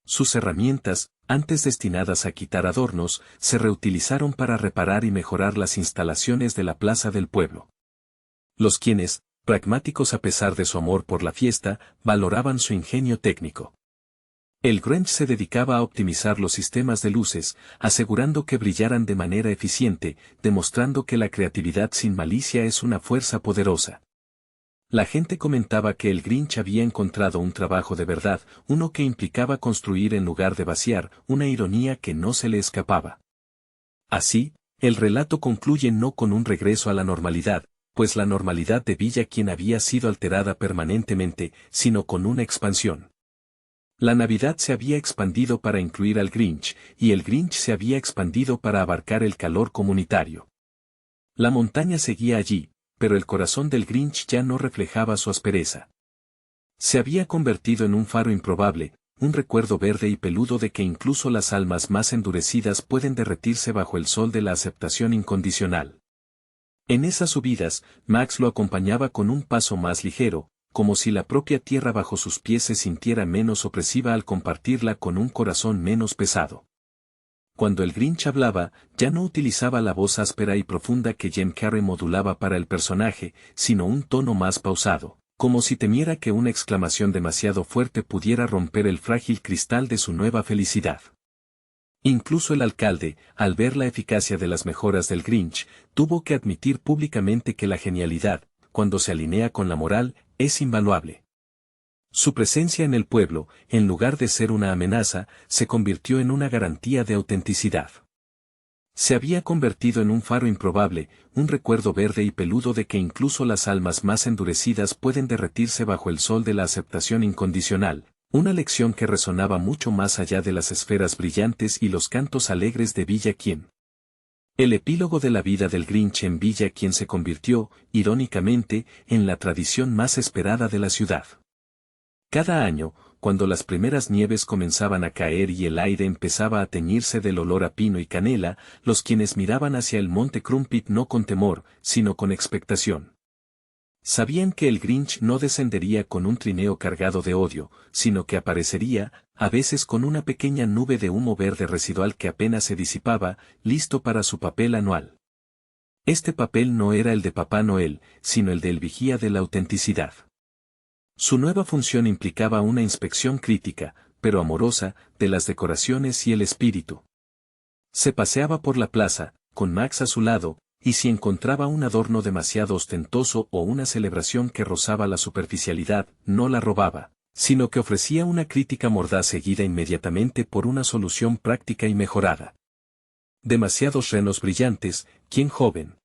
Sus herramientas, antes destinadas a quitar adornos, se reutilizaron para reparar y mejorar las instalaciones de la plaza del pueblo. Los quienes, pragmáticos a pesar de su amor por la fiesta, valoraban su ingenio técnico. El Grinch se dedicaba a optimizar los sistemas de luces, asegurando que brillaran de manera eficiente, demostrando que la creatividad sin malicia es una fuerza poderosa. La gente comentaba que el Grinch había encontrado un trabajo de verdad, uno que implicaba construir en lugar de vaciar, una ironía que no se le escapaba. Así, el relato concluye no con un regreso a la normalidad, pues la normalidad de Villa Quien había sido alterada permanentemente, sino con una expansión. La Navidad se había expandido para incluir al Grinch, y el Grinch se había expandido para abarcar el calor comunitario. La montaña seguía allí, pero el corazón del Grinch ya no reflejaba su aspereza. Se había convertido en un faro improbable, un recuerdo verde y peludo de que incluso las almas más endurecidas pueden derretirse bajo el sol de la aceptación incondicional. En esas subidas, Max lo acompañaba con un paso más ligero, como si la propia tierra bajo sus pies se sintiera menos opresiva al compartirla con un corazón menos pesado. Cuando el Grinch hablaba, ya no utilizaba la voz áspera y profunda que Jim Carrey modulaba para el personaje, sino un tono más pausado, como si temiera que una exclamación demasiado fuerte pudiera romper el frágil cristal de su nueva felicidad. Incluso el alcalde, al ver la eficacia de las mejoras del Grinch, tuvo que admitir públicamente que la genialidad, cuando se alinea con la moral, es invaluable. Su presencia en el pueblo, en lugar de ser una amenaza, se convirtió en una garantía de autenticidad. Se había convertido en un faro improbable, un recuerdo verde y peludo de que incluso las almas más endurecidas pueden derretirse bajo el sol de la aceptación incondicional, una lección que resonaba mucho más allá de las esferas brillantes y los cantos alegres de Villa Quien. El epílogo de la vida del Grinch en Villa Quien se convirtió, irónicamente, en la tradición más esperada de la ciudad. Cada año, cuando las primeras nieves comenzaban a caer y el aire empezaba a teñirse del olor a pino y canela, los quienes miraban hacia el monte Crumpit no con temor, sino con expectación. Sabían que el Grinch no descendería con un trineo cargado de odio, sino que aparecería, a veces con una pequeña nube de humo verde residual que apenas se disipaba, listo para su papel anual. Este papel no era el de Papá Noel, sino el del vigía de la autenticidad. Su nueva función implicaba una inspección crítica, pero amorosa, de las decoraciones y el espíritu. Se paseaba por la plaza, con Max a su lado, y si encontraba un adorno demasiado ostentoso o una celebración que rozaba la superficialidad, no la robaba, sino que ofrecía una crítica mordaz seguida inmediatamente por una solución práctica y mejorada. Demasiados renos brillantes, ¿quién joven?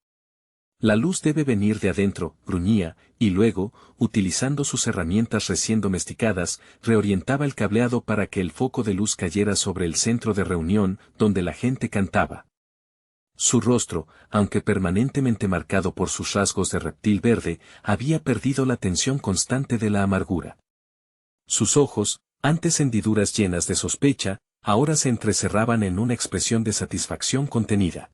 La luz debe venir de adentro, gruñía, y luego, utilizando sus herramientas recién domesticadas, reorientaba el cableado para que el foco de luz cayera sobre el centro de reunión, donde la gente cantaba. Su rostro, aunque permanentemente marcado por sus rasgos de reptil verde, había perdido la tensión constante de la amargura. Sus ojos, antes hendiduras llenas de sospecha, ahora se entrecerraban en una expresión de satisfacción contenida.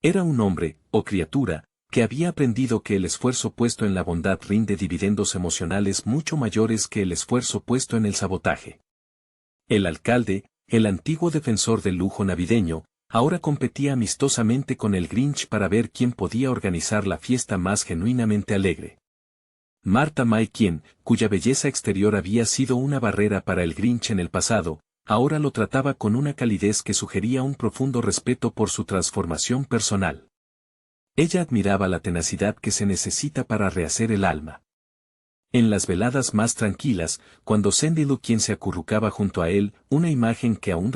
Era un hombre, o criatura, que había aprendido que el esfuerzo puesto en la bondad rinde dividendos emocionales mucho mayores que el esfuerzo puesto en el sabotaje. El alcalde, el antiguo defensor del lujo navideño, ahora competía amistosamente con el Grinch para ver quién podía organizar la fiesta más genuinamente alegre. Martha May Quien, cuya belleza exterior había sido una barrera para el Grinch en el pasado, ahora lo trataba con una calidez que sugería un profundo respeto por su transformación personal. Ella admiraba la tenacidad que se necesita para rehacer el alma. En las veladas más tranquilas, cuando Sandy Lou Quien se acurrucaba junto a él, una imagen que aún